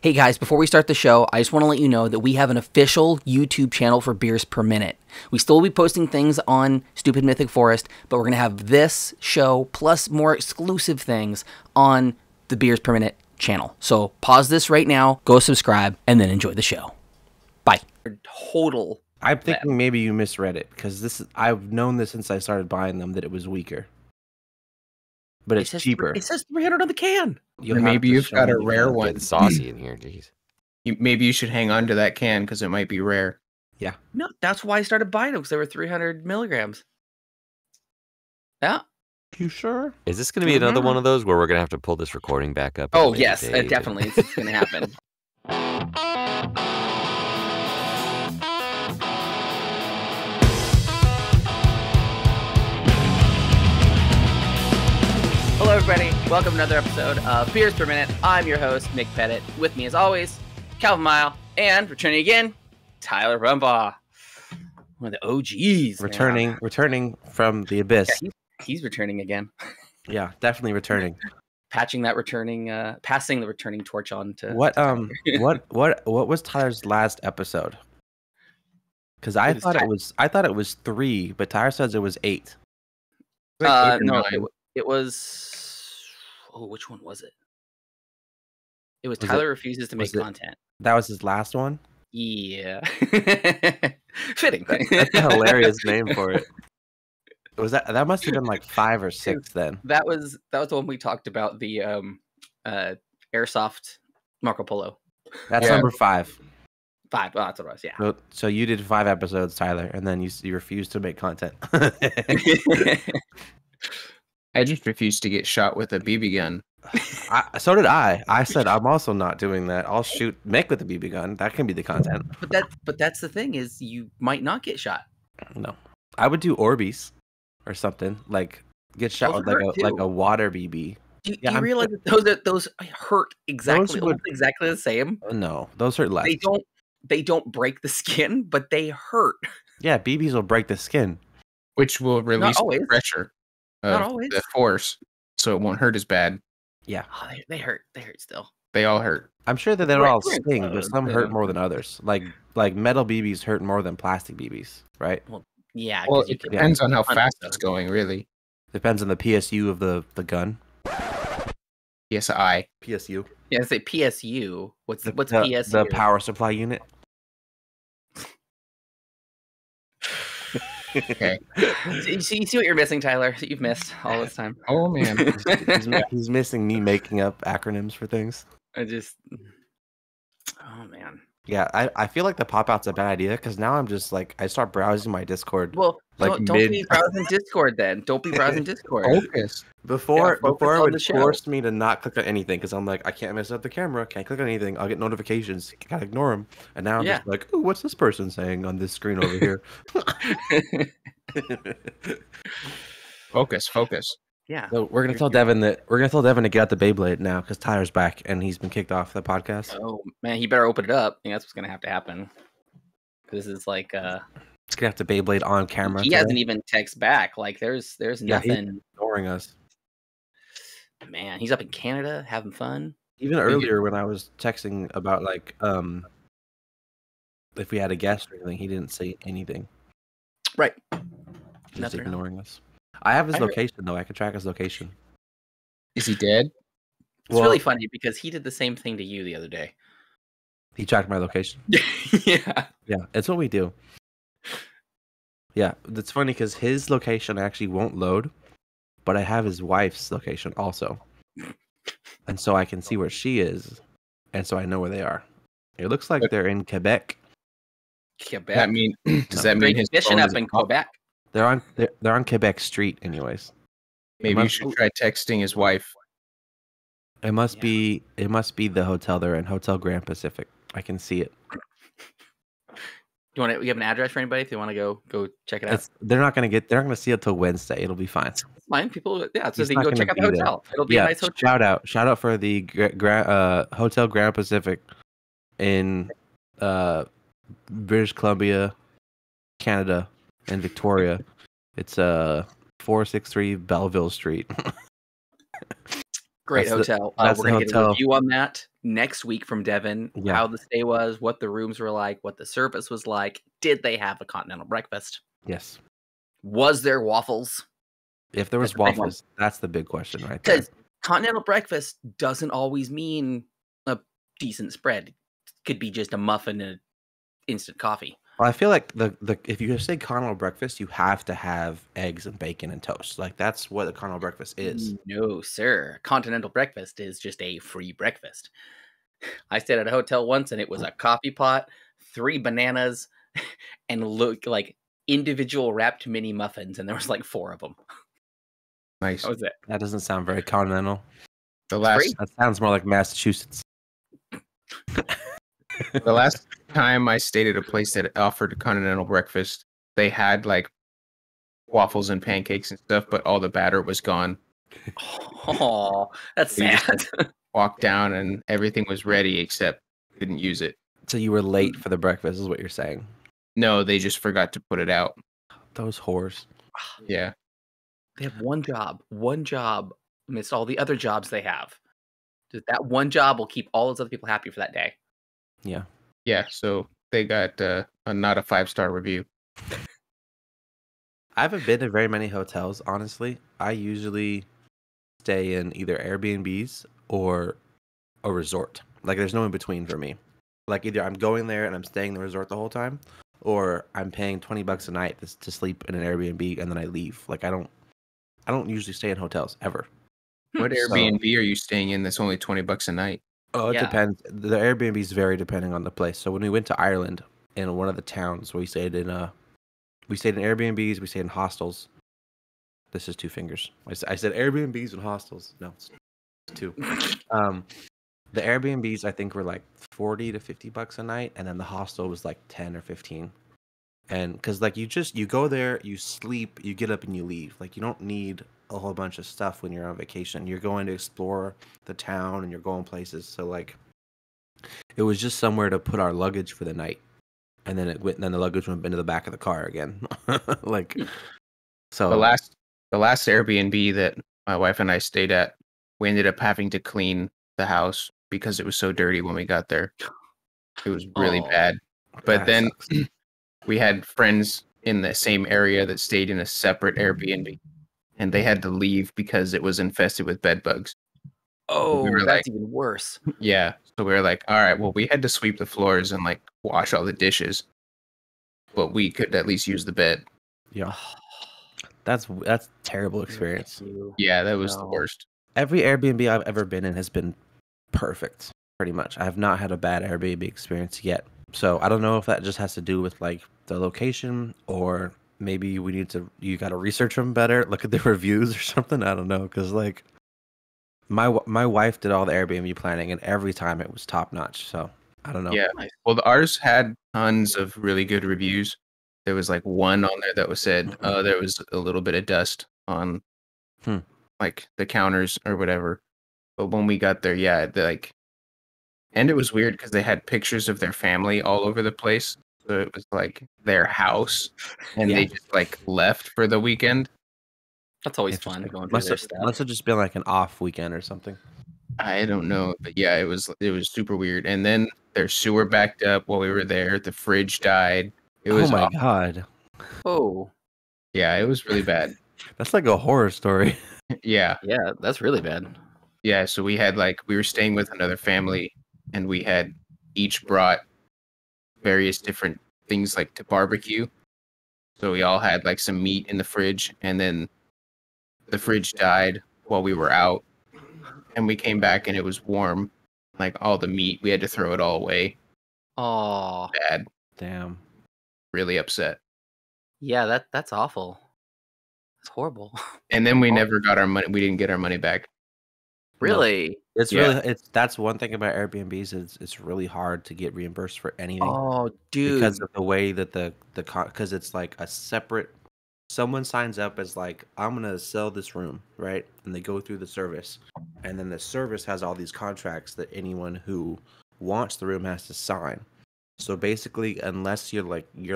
Hey guys, before we start the show, I just want to let you know that we have an official YouTube channel for Beers Per Minute. We still will be posting things on Stupid Mythic Forest, but we're going to have this show plus more exclusive things on the Beers Per Minute channel. So pause this right now, go subscribe, and then enjoy the show. Bye. Total. I'm thinking maybe you misread it because I've known this since I started buying them that it was weaker. But it's cheaper. It says 300 on the can. Maybe you've got a rare one. It's saucy in here, jeez. Maybe you should hang on to that can because it might be rare. Yeah. No, that's why I started buying them, because they were 300 milligrams. Yeah. You sure? Is this going to be another one of those where we're going to have to pull this recording back up? Oh, yes, definitely. It's going to happen. Hello, everybody. Welcome to another episode of Beers Per Minute. I'm your host, Mick Pettit. With me, as always, Calvin Mile, and returning again, Tyler Rumbaugh. One of the OGs. Returning from the abyss. Yeah, he's returning again. Yeah, definitely returning. Passing the returning torch on to what was Tyler's last episode? Because I thought it was 3, but Tyler says it was 8. No, it was. Oh, which one was it? It was Tyler refuses to make content. That was his last one? Yeah. Fitting. That's a hilarious name for it. Was that must have been like 5 or 6 then. That was the one we talked about, the airsoft Marco Polo. That's number 5. 5. Oh, that's what it was, yeah. So you did 5 episodes, Tyler, and then you refused to make content. I just refused to get shot with a BB gun. So did I. I said I'm also not doing that. I'll shoot Mick with a BB gun. That can be the content. But that's the thing, is you might not get shot. No, I would do Orbeez or something, like get shot with like a water BB. Do you realize that those hurt exactly the same? No, those hurt less. They don't break the skin, but they hurt. Yeah, BBs will break the skin, which will release the pressure. Not always. The force, so it won't hurt as bad. Yeah, they hurt. They hurt still. They all hurt. I'm sure that they're all sting, but some hurt more than others. Like metal BBs hurt more than plastic BBs, right? Well, yeah. Well, it depends on how fast it's going, really. Depends on the PSU of the gun. PSI. PSU. Yeah, say PSU. What's PSU? The power supply unit. Okay. You see what you're missing, Tyler? You've missed all this time. Oh man, he's missing me making up acronyms for things. Oh man. Yeah, I feel like the pop out's a bad idea because now I'm just like I start browsing my Discord. Well, don't be browsing Discord then. Don't be browsing Discord. Focus. Before it would force me to not click on anything because I'm like I can't mess up the camera, can't click on anything. I'll get notifications, gotta ignore them. And now I'm just like, oh, what's this person saying on this screen over here? Focus. Yeah. So we're gonna tell Devin to get out the Beyblade now because Tyler's back and he's been kicked off the podcast. Oh man, he better open it up. I think that's what's gonna have to happen. This is like it's gonna have to Beyblade on camera. He hasn't even text back. Like there's nothing. He's ignoring us. Man, he's up in Canada having fun. Even earlier when I was texting about like if we had a guest or anything, he didn't say anything. Right. Just ignoring us. I have his location though. I can track his location. Is he dead? It's really funny because he did the same thing to you the other day. He tracked my location. Yeah. Yeah, it's what we do. Yeah, it's funny because his location actually won't load, but I have his wife's location also. And so I can see where she is, and so I know where they are. It looks like they're in Quebec. Quebec? Does that mean his fishing up in Quebec? They're on Quebec Street anyways. Maybe you should try texting his wife. It must be the hotel they're in, Hotel Grand Pacific. I can see it. You have an address for anybody if they want to go check it out? They're not gonna see it till Wednesday. It'll be fine. It's fine. People, so they can go check out the hotel. It'll be a nice hotel. Shout out for the Hotel Grand Pacific in British Columbia, Canada, and Victoria. It's 463 Belleville Street. Great hotel. We're going to get a review on that next week from Devin, Yeah. how the stay was, what the rooms were like, what the service was like. Did they have a continental breakfast? Yes. Was there waffles? If there was That's the big one. waffles, that's the big question right there. Because continental breakfast doesn't always mean a decent spread. It could be just a muffin and instant coffee. Well, I feel like the if you say continental breakfast, you have to have eggs and bacon and toast. Like that's what a continental breakfast is. No, sir. Continental breakfast is just a free breakfast. I stayed at a hotel once and it was a coffee pot, 3 bananas, and look like individual wrapped mini muffins, and there was like 4 of them. Nice. That was it. That doesn't sound very continental. The last That sounds more like Massachusetts. the last time I stayed at a place that offered a continental breakfast, they had like waffles and pancakes and stuff, but all the batter was gone. Oh, that's You just sad. Walked down and everything was ready except didn't use it. So you were late for the breakfast, is what you're saying. No, they just forgot to put it out. Those whores. Yeah. They have one job amidst all the other jobs they have. Just that one job will keep all those other people happy for that day. Yeah. Yeah. So they got not a 5-star review. I haven't been to very many hotels, honestly. I usually stay in either Airbnbs or a resort. Like there's no in between for me. Like either I'm going there and I'm staying in the resort the whole time, or I'm paying $20 a night to sleep in an Airbnb and then I leave. Like I don't usually stay in hotels ever. What So- Airbnb are you staying in that's only $20 a night? Oh, it Yeah. depends. The Airbnbs vary depending on the place. So when we went to Ireland, in one of the towns, we stayed in Airbnbs, we stayed in hostels. This is 2 fingers. I said Airbnbs and hostels. No, it's 2. The Airbnbs I think were like $40 to $50 a night, and then the hostel was like 10 or 15. And because like you go there, you sleep, you get up and you leave. Like you don't need a whole bunch of stuff when you're on vacation. You're going to explore the town and you're going places. So like it was just somewhere to put our luggage for the night. And then then the luggage went into the back of the car again. Like so The last Airbnb that my wife and I stayed at, we ended up having to clean the house because it was so dirty when we got there. It was really Oh. bad. But that then sucks. we had friends in the same area that stayed in a separate Airbnb, and they had to leave because it was infested with bed bugs. Oh, We were that's like- even worse. Yeah. So we were like, all right, well, we had to sweep the floors and like wash all the dishes, but we could at least use the bed. Yeah. That's a terrible experience. Yeah, that was the No. worst. Every Airbnb I've ever been in has been perfect, pretty much. I have not had a bad Airbnb experience yet. So I don't know if that just has to do with like the location, or maybe you got to research them better, look at the reviews or something. I don't know, because like my wife did all the Airbnb planning, and every time it was top notch. So I don't know. Yeah. Nice. Well, ours had tons of really good reviews. There was like one on there that was said there was a little bit of dust on Hmm. like the counters or whatever. But when we got there, yeah, and it was weird because they had pictures of their family all over the place. So it was like their house, and Yeah. they just like left for the weekend. That's always fun Interesting. going through their stuff. Must have just been like an off weekend or something. I don't know, but yeah, it was super weird. And then their sewer backed up while we were there. The fridge died. It was Oh my awful. god, Oh, Yeah, it was really bad. that's like a horror story. Yeah. yeah, that's really bad. Yeah, so we were staying with another family, and we had each brought various different things like to barbecue. So we all had like some meat in the fridge, and then the fridge died while we were out, and we came back and it was warm. Like all the meat, we had to throw it all away. Oh, Bad, Damn. really upset. yeah, that's awful. It's horrible. And then we never got our money. We didn't get our money back. Really? It's that's one thing about Airbnbs is it's really hard to get reimbursed for anything. Oh, dude. Because of the way that because it's like a separate, someone signs up as like, I'm gonna sell this room, right? And they go through the service, and then the service has all these contracts that anyone who wants the room has to sign. So basically, unless your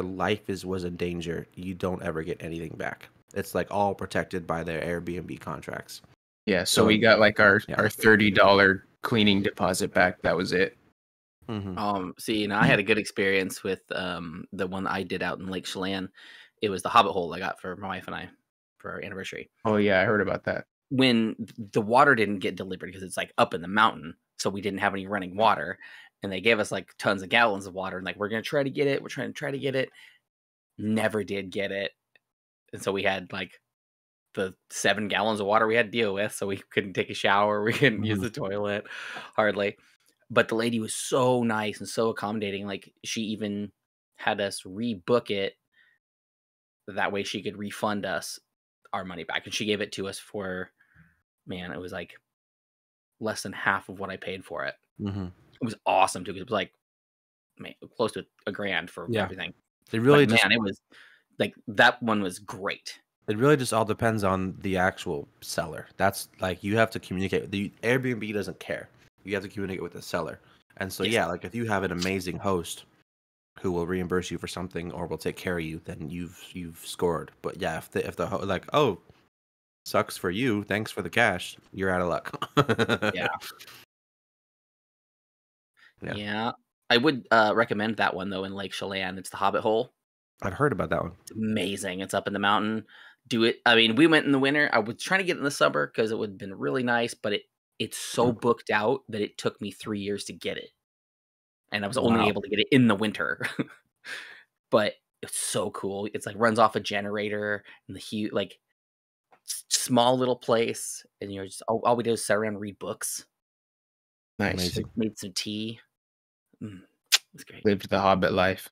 life was in danger, you don't ever get anything back. It's like all protected by their Airbnb contracts. Yeah, so we got like our Yeah. our $30 cleaning deposit back. That was it. See, I had a good experience with the one I did out in Lake Chelan. It was the Hobbit hole I got for my wife and I for our anniversary. Oh yeah, I heard about that. When the water didn't get delivered because it's like up in the mountain, so we didn't have any running water, and they gave us like tons of gallons of water, and like we're gonna try to get it. We're trying to try to get it. Never did get it, and so we had like the 7 gallons of water we had to deal with, so we couldn't take a shower, we couldn't use the toilet hardly. But the lady was so nice and so accommodating. Like she even had us rebook it that way she could refund us our money back, and she gave it to us for, man, it was like less than half of what I paid for it. It was awesome too, because it was like, man, close to $1,000 for everything. It really But, man, it was like that one was great. It really just all depends on the actual seller. That's like you have to communicate. The Airbnb doesn't care. You have to communicate with the seller. And so yeah, like if you have an amazing host who will reimburse you for something or will take care of you, then you've scored. But yeah, if the like, oh, sucks for you, thanks for the cash, you're out of luck. Yeah. I would recommend that one though in Lake Chelan. It's the Hobbit hole. I've heard about that one. It's amazing. It's up in the mountain. Do it. I mean, we went in the winter. I was trying to get in the summer because it would have been really nice, but it's so booked out that it took me 3 years to get it. And I was only able to get it in the winter. But it's so cool. It's like runs off a generator and the huge, like small little place. And you're just, all we did was sit around and read books. Nice. Amazing. Made some tea. It's great. Lived the Hobbit life.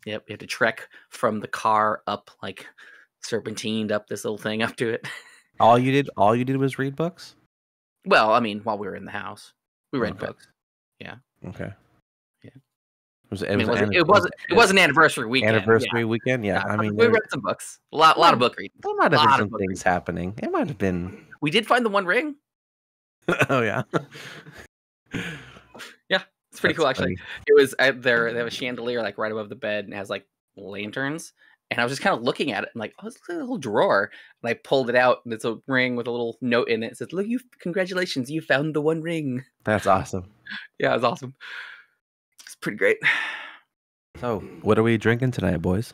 Yep, we had to trek from the car up, like serpentined up this little thing up to it. All you did was read books? Well, I mean, while we were in the house, we read books. Yeah. Okay. Yeah. It was an anniversary weekend. Anniversary weekend, yeah. I mean, we read some books. A lot of book reading. There might have been some things happening. It might have been. We did find the One Ring. Oh yeah. Yeah, it's pretty cool actually. It was there. They have a chandelier like right above the bed and it has like lanterns. And I was just kind of looking at it and like, oh, it's a little drawer. And I pulled it out and it's a ring with a little note in it. It says, "Look, congratulations, you found the One Ring." That's awesome. Yeah, it was awesome. It's pretty great. So, what are we drinking tonight, boys?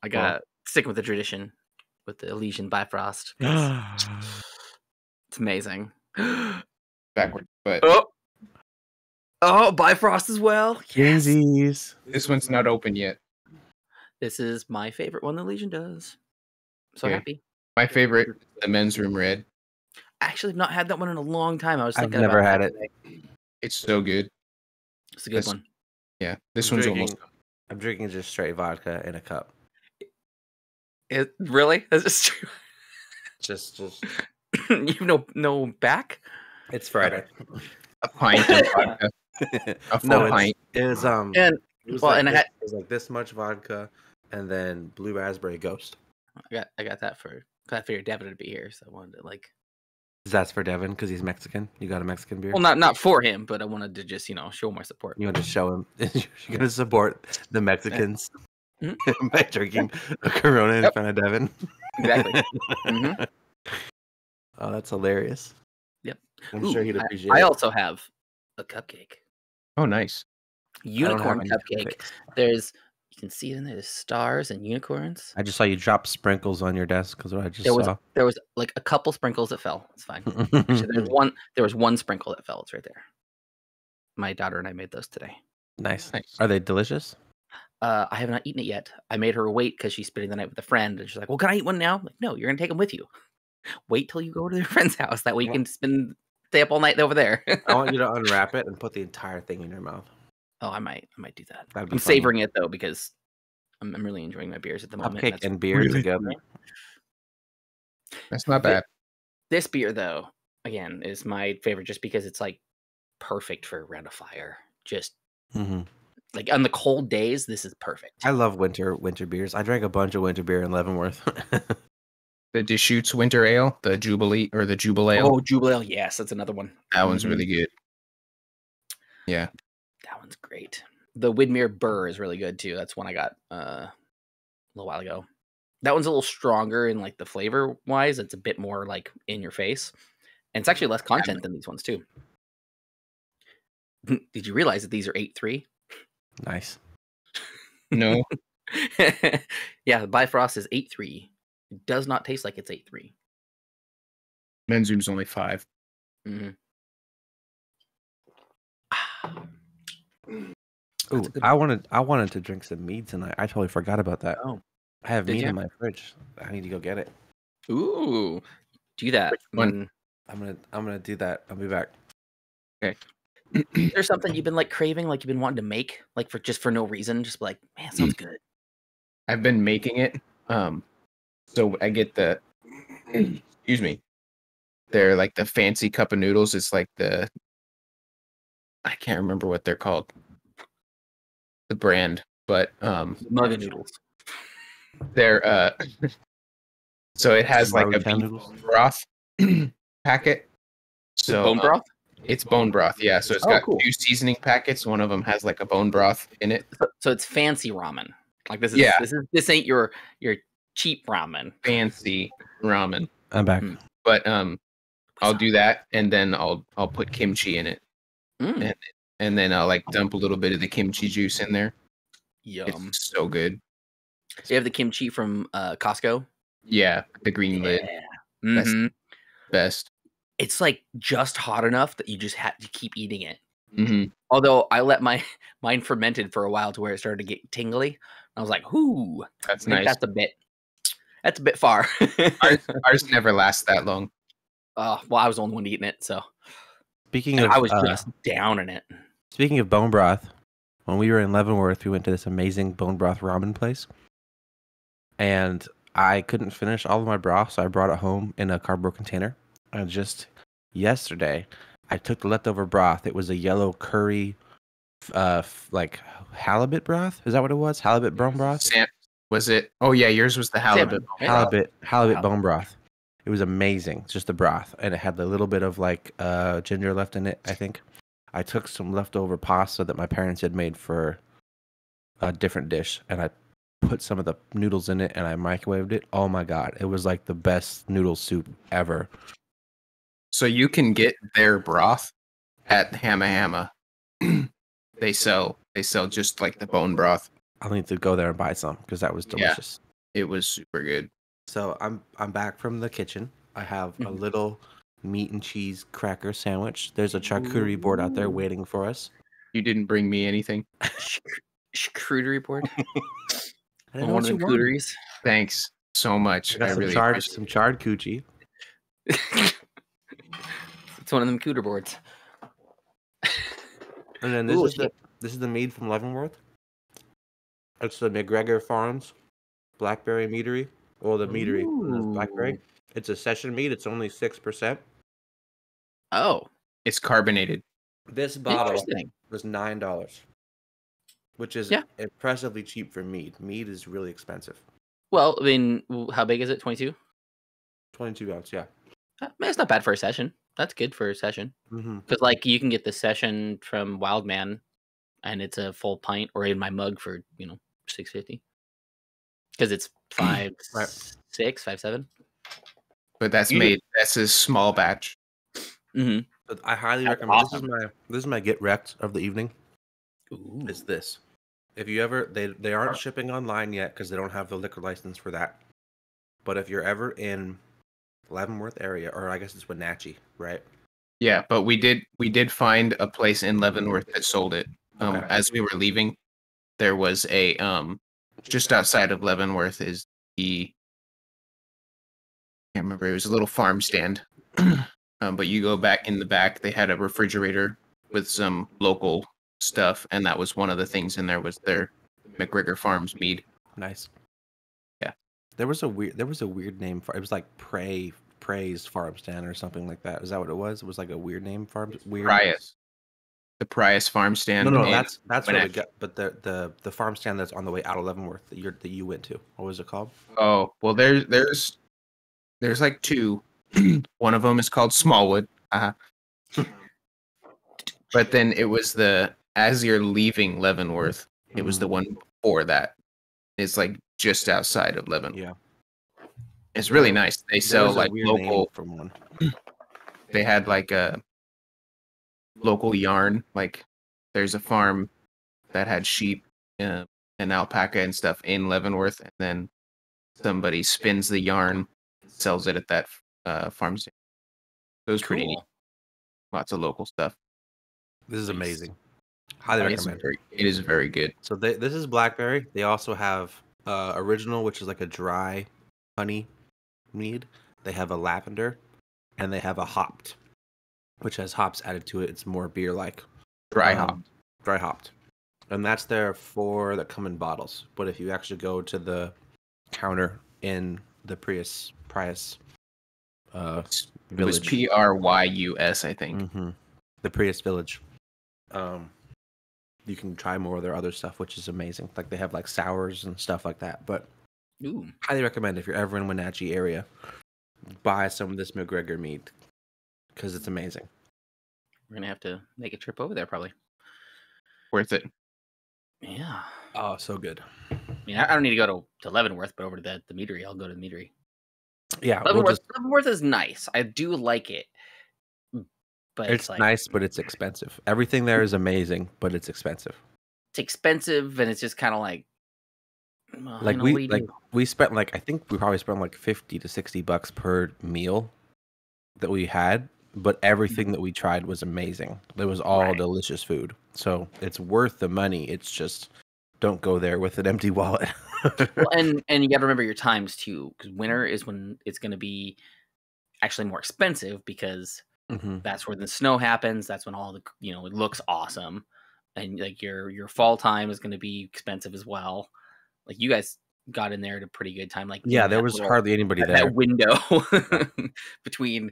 I got sticking with the tradition with the Elysian Bifrost. It's amazing. Backwards, but Bifrost as well. Yes. This one's not open yet. This is my favorite one the Legion does. So happy. My favorite, the men's room red. Actually, I've not had that one in a long time. I was thinking I've never about had it. It's so good. It's a good one. Yeah, this one's almost. I'm drinking just straight vodka in a cup. It really? That's just true. Just. You no back? It's Friday. A pint of vodka. A full pint. It was and it was like this much vodka, and then blue raspberry ghost. I got that for. I figured Devin would be here, so I wanted to like. That's for Devin because he's Mexican. You got a Mexican beer? Well, not for him, but I wanted to just show my support. You want to show him? You're going to support the Mexicans by drinking a Corona in front of Devin. Exactly. Oh, that's hilarious. Yep. I'm sure he'd appreciate it. I also have a cupcake. Oh, nice. Unicorn cupcake. You can see it in there. There's stars and unicorns. I just saw you drop sprinkles on your desk because I just saw. There was like a couple sprinkles that fell. It's fine. Actually, there was one sprinkle that fell. It's right there. My daughter and I made those today. Nice. Are they delicious? I have not eaten it yet. I made her wait because she's spending the night with a friend, and she's like, "Well, can I eat one now?" I'm like, no, you're gonna take them with you. Wait till you go to their friend's house. That way you can stay up all night over there. I want you to unwrap it and put the entire thing in your mouth. Oh, I might do that. I'm savoring it though because I'm really enjoying my beers at the moment. Cupcake and beer together. That's not bad. This beer though, again, is my favorite just because it's like perfect for around a fire. Just like on the cold days, this is perfect. I love winter beers. I drank a bunch of winter beer in Leavenworth. The Deschutes Winter Ale, the Jubilee or the Jubilee. Oh, Jubilee. Yes, that's another one. That one's really good. Yeah. That one's great. The Widmer Burr is really good too. That's one I got a little while ago. That one's a little stronger in like the flavor wise. It's a bit more like in your face, and it's actually less content than these ones too. Did you realize that these are 8.3? Nice. No. Yeah, the Bifrost is 8.3. It does not taste like it's 8.3. Menzoom's only 5. Mm-hmm. Ooh, I wanted to drink some mead tonight. I totally forgot about that. Oh, I have Did mead ya? in my fridge. I need to go get it. ooh, do that. Which one? Mm. I'm gonna do that. I'll be back. Is there something you've been like craving, like you've been wanting to make, like for no reason, just like, man, it sounds good. I've been making it. So I get the excuse me. They're like the fancy cup of noodles. It's like I can't remember what they're called. The brand, but Mug of noodles. they're so it has like a Maruchan beef noodles? broth packet. So Bone broth. it's bone broth, yeah. So it's Oh, got cool. 2 seasoning packets. One of them has like a bone broth in it. So it's fancy ramen. Like this is Yeah. this ain't your cheap ramen. Fancy ramen. I'm back. Mm. But I'll do that, and then I'll put kimchi in it, Mm, and then I'll like dump a little bit of the kimchi juice in there. yum. It's so good. So you have the kimchi from Costco. Yeah, the green lid, That's- Mhm. best. It's like just hot enough that you just have to keep eating it. Hmm Although I let mine fermented for a while to where it started to get tingly. I was like, "Ooh, That's I think nice. that's a bit far." Ours never lasts that long. Well, I was the only one eating it, so Speaking and of I was just down in it. speaking of bone broth, when we were in Leavenworth, we went to this amazing bone broth ramen place, and I couldn't finish all of my broth, so I brought it home in a cardboard container. And just yesterday, I took the leftover broth. It was a yellow curry, like halibut broth. Is that what it was? Halibut bone broth. Was it? Oh yeah, yours was the halibut. Salmon, right? Halibut bone broth. It was amazing, just the broth, and it had a little bit of like ginger left in it. I think I took some leftover pasta that my parents had made for a different dish, and I put some of the noodles in it, and I microwaved it. Oh my god, it was like the best noodle soup ever. So you can get their broth at Hamma Hamma. They sell just like the bone broth. I'll need to go there and buy some because that was Yeah. delicious. It was super good. So I'm back from the kitchen. I have a Mhm. little meat and cheese cracker sandwich. There's a charcuterie board out there waiting for us. You didn't bring me anything. Charcuterie board. I didn't know One what of you them wanted. cooteries. Thanks so much. I got I really some appreciate charred coochie. It's one of them cooter boards. And then Ooh, this is the mead from Leavenworth. It's the McGregor Farms Blackberry Meadery. Well, the meadery is blackberry. Ooh. It's a session mead. It's only 6%. Oh, It's carbonated. This bottle interesting. was $9, which is Yeah. impressively cheap for mead. Mead is really expensive. Well, I mean, how big is it? 22? 22 ounce, yeah. Man, it's not bad for a session. That's good for a session. Mm-hmm. Because, like, you can get the session from Wildman, and it's a full pint, or in my mug for, $6.50. Because it's 5.6, 5.7. But that's that's a small batch. Mm-hmm. But I highly That's recommend. awesome. This is my get wrecked of the evening. Ooh. Is this? If you ever they aren't shipping online yet because they don't have the liquor license for that. But if you're ever in Leavenworth area, or I guess it's Wenatchee, right? Yeah, but we did find a place in Leavenworth that sold it. Okay. As we were leaving, there was a just outside of Leavenworth is the I can't remember. It was a little farm stand. But you go back in the back, they had a refrigerator with some local stuff, and that was one of the things in there was their McGregor Farms mead. Nice. Yeah. There was a weird name for it. Was like Praise Farm Stand or something like that. Is that what it was? It was like a weird name Prius. The Prius Farm Stand. No, in that's what we Wenatchee. got. But the farm stand that's on the way out of Leavenworth that you went to. What was it called? Oh, well, there's like 2. One of them is called Smallwood. But then it was as you're leaving Leavenworth, it was the one before that. It's like just outside of Leavenworth. Yeah. It's really nice. They There sell was a like weird name local. from one. They had like a local yarn. Like there's a farm that had sheep and alpaca and stuff in Leavenworth, and then somebody spins the yarn, sells it at that farm stand. So it was pretty neat. Cool. Lots of local stuff. This is Nice. amazing. Highly recommend. It is very good. So this is blackberry. They also have original, which is like a dry honey mead. They have a lavender, and they have a hopped, which has hops added to it. It's more beer like. Dry hop. Dry hopped. And that's there for that come in bottles. But if you actually go to the counter in the Prius It was village. Prys, I think. Mm-hmm. The Prius village. You can try more of their other stuff, which is amazing. Like they have like sours and stuff like that. But Ooh. highly recommend if you're ever in Wenatchee area, buy some of this McGregor mead because it's amazing. We're gonna have to make a trip over there probably. Worth it. Yeah. Oh, so good. I mean, I don't need to go to Leavenworth, but over to the meadery, I'll go to the meadery. Yeah, Leavenworth is nice. I do like it. But it's like, nice, but it's expensive. Everything there is amazing, but it's expensive. it's expensive, and it's just kind of like, well, Like you know, what do you do? we spent like I think we probably spent like $50 to $60 per meal that we had, but everything that we tried was amazing. It was all Right. delicious food, so it's worth the money. It's just don't go there with an empty wallet. Well, and you got to remember your times too, because winter is when it's going to be actually more expensive because Mhm. that's where the snow happens. That's when all the it looks awesome, and like your fall time is going to be expensive as well. Like you guys got in there at a pretty good time. Like Yeah, in there that was little- hardly anybody that there. window between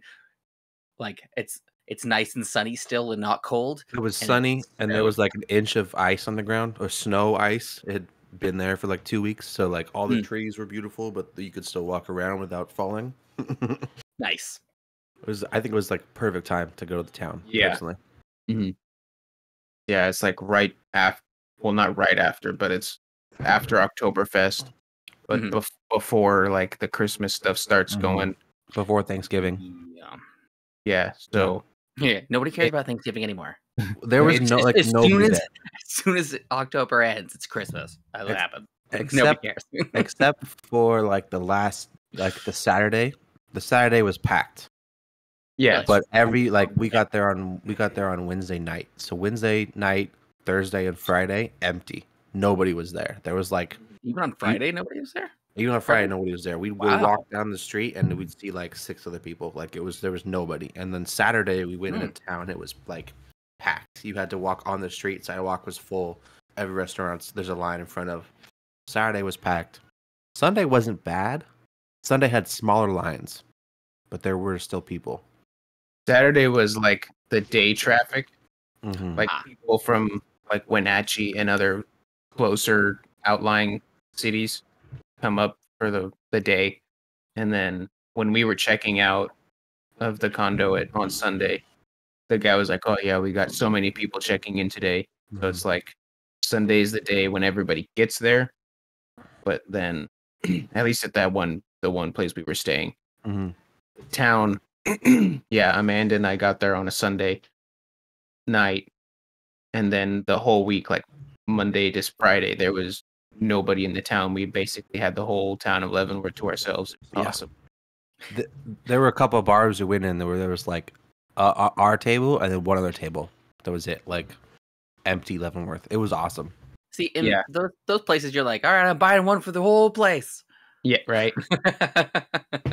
like it's nice and sunny still and not cold. It was and sunny, it's and there was like an inch of ice on the ground, or snow ice. It had been there for like 2 weeks, so like all the trees were beautiful, but you could still walk around without falling. Nice. I think it was like perfect time to go to the town. Yeah. Personally. Yeah, it's like right after. Well, not right after, but it's after Oktoberfest, but Mhm. before like the Christmas stuff starts Mhm. going. Before Thanksgiving. Yeah. Yeah, so Yeah. Nobody cares about Thanksgiving anymore. There was It's no just- like as nobody soon as, there. as soon as October ends, it's Christmas. That'll happen. Except Nobody cares. except for like the last the Saturday. The Saturday was packed. yeah, But we got there on Wednesday night. So Wednesday night, Thursday and Friday, empty. Nobody was there. There was like Even on Friday, nobody was there. even on Friday nobody was there. We'd Wow. walk down the street and we'd see like 6 other people. Like there was nobody. And then Saturday we went into town, it was like packed. You had to walk on the street, sidewalk was full. Every restaurant there's a line in front of. Saturday was packed. Sunday wasn't bad. Sunday had smaller lines, but there were still people. Saturday was like the day traffic, Mm-hmm. like people from like Wenatchee and other closer outlying cities come up for the day, and then when we were checking out of the condo on Sunday, the guy was like, "Oh yeah, we got so many people checking in today." So it's like Sunday's the day when everybody gets there, but then at least at the one place we were staying, Mm-hmm. town. Yeah, Amanda and I got there on a Sunday night, and then the whole week, like Monday to Friday, there was nobody in the town. We basically had the whole town of Leavenworth to ourselves. It was Yeah. awesome. There were a couple of bars we went in where there was like our table and then one other table. That was it. Like empty Leavenworth. It was awesome. See, in Yeah. those places, you're like, all right, I'm buying one for the whole place. Yeah, right.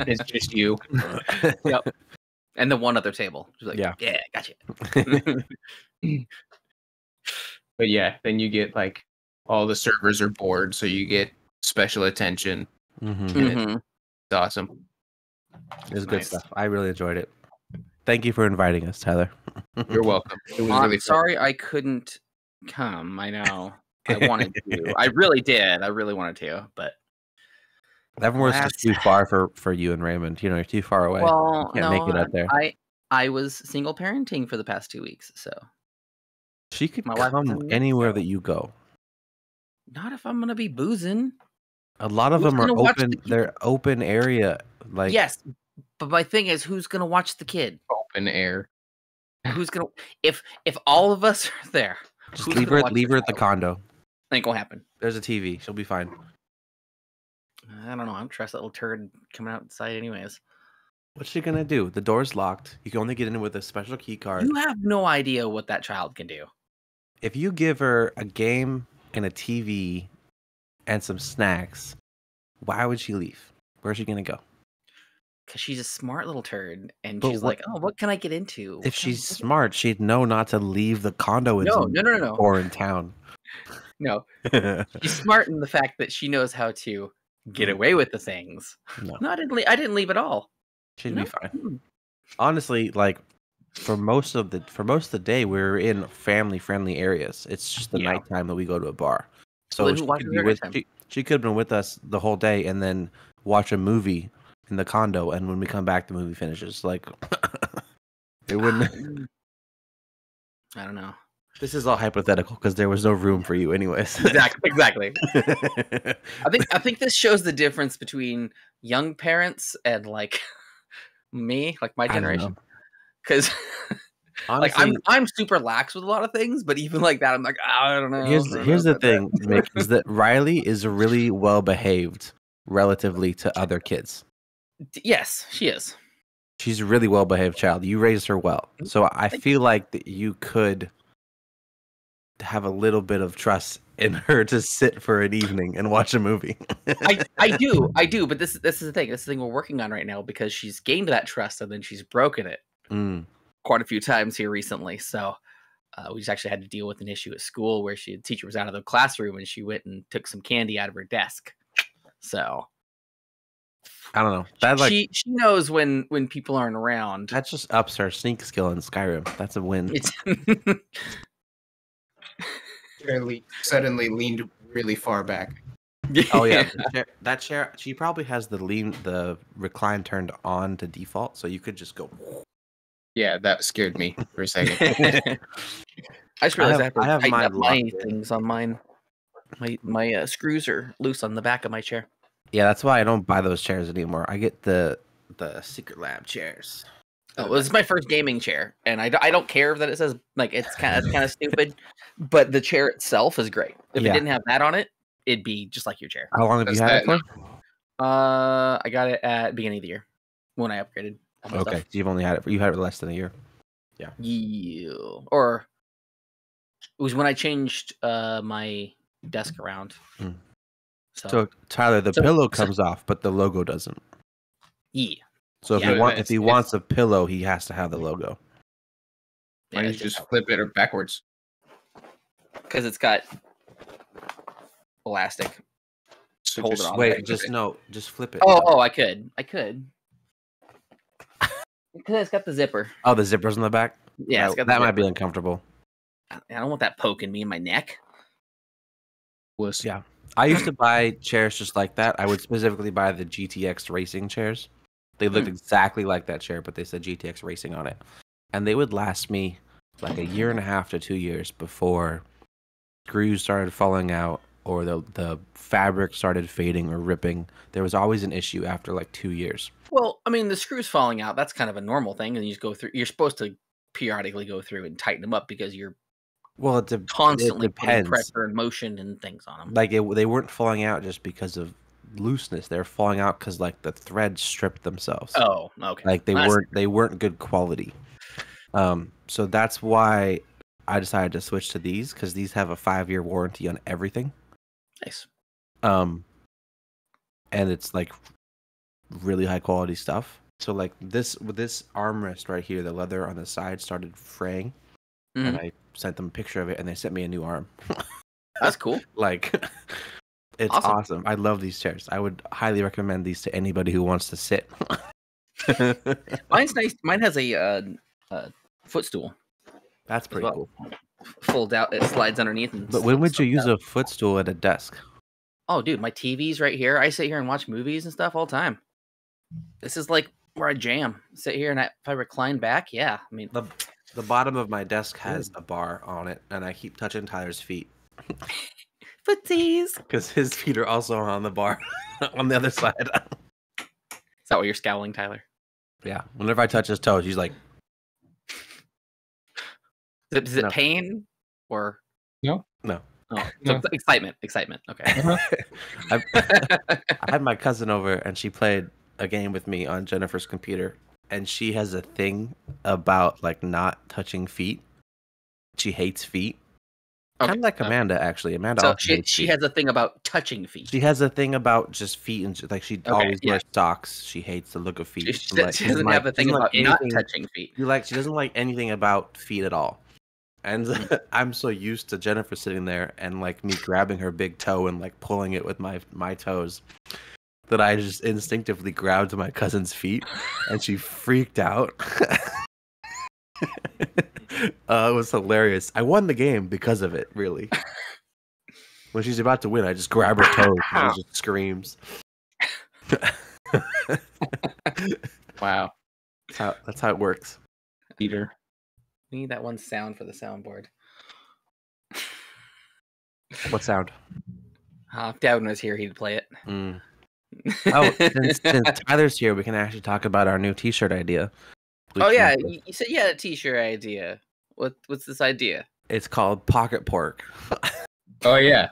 It's just you. Yep. And the one other table. Just like, Yeah. yeah, gotcha. But yeah, then you get like all the servers are bored, so you get special attention. Mm-hmm. Mhm. It's awesome. It was good Nice. stuff. I really enjoyed it. Thank you for inviting us, Tyler. You're welcome. It was I'm really fun. sorry I couldn't come. I know. I wanted to. I really did. I really wanted to, but Leavenworth's just too far for you and Raymond. You know, you're too far away. well, You can't no, make it out there. I was single parenting for the past 2 weeks, so She could my wife was come in anywhere Mexico. that you go. not if I'm gonna be boozing. A lot of Who's them are gonna watch open. the kid? They're open area Like, yes, but my thing is, who's gonna watch the kid? Open air. Who's gonna if all of us are there? just who's leave gonna her watch leave the her at the child? condo. Ain't gonna happen. There's a TV. She'll be fine. I don't know. I don't trust that little turd coming outside, anyways. What's she gonna do? The door's locked. You can only get in with a special key card. You have no idea what that child can do. If you give her a game and a TV and some snacks, why would she leave? Where's she gonna go? Because she's a smart little turd, and But she's what- like, "Oh, what can I get into?" If she's smart, she'd know not to leave the condo in some No. foreign town. No, she's smart in the fact that she knows how to get away with the things. No. No, I didn't leave at all. She'd No. be fine. Honestly, like for most of the day, we're in family-friendly areas. It's just the Yeah. nighttime that we go to a bar. So So then who watches her nighttime? she could have been with us the whole day and then watch a movie in the condo. And when we come back, the movie finishes. Like it wouldn't. I don't know. This is all hypothetical because there was no room for you, anyways. Exactly. I think this shows the difference between young parents and like me, like my I don't generation. Because like Honestly, I'm super lax with a lot of things, but even like that, I'm like, I don't know. here's I don't here's know the about that. thing, Mick, is that Riley is really well behaved relatively to other kids. Yes, she is. She's a really well behaved child. You raised her well. So I Thank feel like that you could have a little bit of trust in her to sit for an evening and watch a movie. I do, but this is the thing. This is the thing we're working on right now because she's gained that trust and then she's broken it Mm. quite a few times here recently. So we just actually had to deal with an issue at school where the teacher was out of the classroom and she went and took some candy out of her desk. So I don't know. That like she knows when people aren't around. that just ups her sneak skill in Skyrim. That's a win. It's Suddenly leaned really far back. Oh yeah, that chair. She probably has the recline turned on to default, so you could just go. Yeah, that scared me for a second. I just realized I have tighten mine up my locked in. things on mine. My screws are loose on the back of my chair. Yeah, that's why I don't buy those chairs anymore. I get the Secret Lab chairs. Oh, this is my first gaming chair, and I don't care that it says like it's kind of stupid, but the chair itself is great. If it Yeah. didn't have that on it, it'd be just like your chair. How long have you Does had it that- for? I got it at beginning of the year when I upgraded. all my Okay, stuff. so you've only had it. You had it less than a year. Yeah, or it was when I changed my desk around. Mm. So, Tyler, the So- pillow comes off, but the logo doesn't. yeah, So if Yeah, if he it's- wants a pillow, he has to have the logo. Why don't you just flip it or backwards? because it's got elastic. So Hold it just on. Wait, Okay. just flip it. Oh, I could. Because it's got the zipper. Oh, the zipper's on the back. Yeah, it's got the that might be zipper. uncomfortable. I don't want that poking me in my neck. wuss. Yeah. I used to buy chairs just like that. I would specifically buy the GTX racing chairs. They looked exactly like that chair, but they said GTX racing on it. And they would last me like a year and a half to 2 years before screws started falling out or the fabric started fading or ripping. There was always an issue after like 2 years. Well, I mean, the screws falling out, that's kind of a normal thing. And you just go through, you're supposed to periodically go through and tighten them up because you're Well, it constantly putting depends. pressure and motion and things on them. Like they weren't falling out just because of looseness. They're falling out because like the threads stripped themselves. Oh, okay. Like That's- they weren't good quality. So that's why I decided to switch to these because these have a 5-year warranty on everything. Nice. And it's like really high quality stuff. So like this with this armrest right here, the leather on the side started fraying, and I sent them a picture of it, and they sent me a new arm. That's cool. Like it's Awesome. awesome. I love these chairs. I would highly recommend these to anybody who wants to sit. Mine's nice. Mine has a footstool. That's pretty well. cool. Folds out, it slides underneath. And But when would you stuff use out. a footstool at a desk? Oh, dude, my TV's right here. I sit here and watch movies and stuff all the time. This is like where I jam. Sit here and if I recline back, yeah. I mean, The bottom of my desk has a bar on it, and I keep touching Tyler's feet footsies. because his feet are also on the bar on the other side. Is that what you're scowling, Tyler? Yeah. Whenever I touch his toes, he's like, Is it No. pain or No. no. oh, so it's excitement. Okay. I had my cousin over and she played a game with me on Jennifer's computer, and she has a thing about like not touching feet. She hates feet. Okay. Kind of like Amanda, actually. Amanda So also hates she feet. has a thing about touching feet. She has a thing about just feet, and like she always yeah. wears socks. She hates the look of feet. She And, like, doesn't have a thing doesn't about like not anything- touching feet. She doesn't like anything about feet at all. And I'm so used to Jennifer sitting there and like me grabbing her big toe and like pulling it with my toes that I just instinctively grabbed my cousin's feet, and she freaked out. It was hilarious. I won the game because of it, really. When she's about to win, I just grab her toes and she just screams. Wow. That's how it works. Peter. We need that one sound for the soundboard. What sound? If Devin was here, he'd play it. Mm. Oh, since Tyler's here, we can actually talk about our new T-shirt idea. Oh yeah, you said you had a T-shirt idea. What's this idea? It's called Pocket Pork. Oh yeah.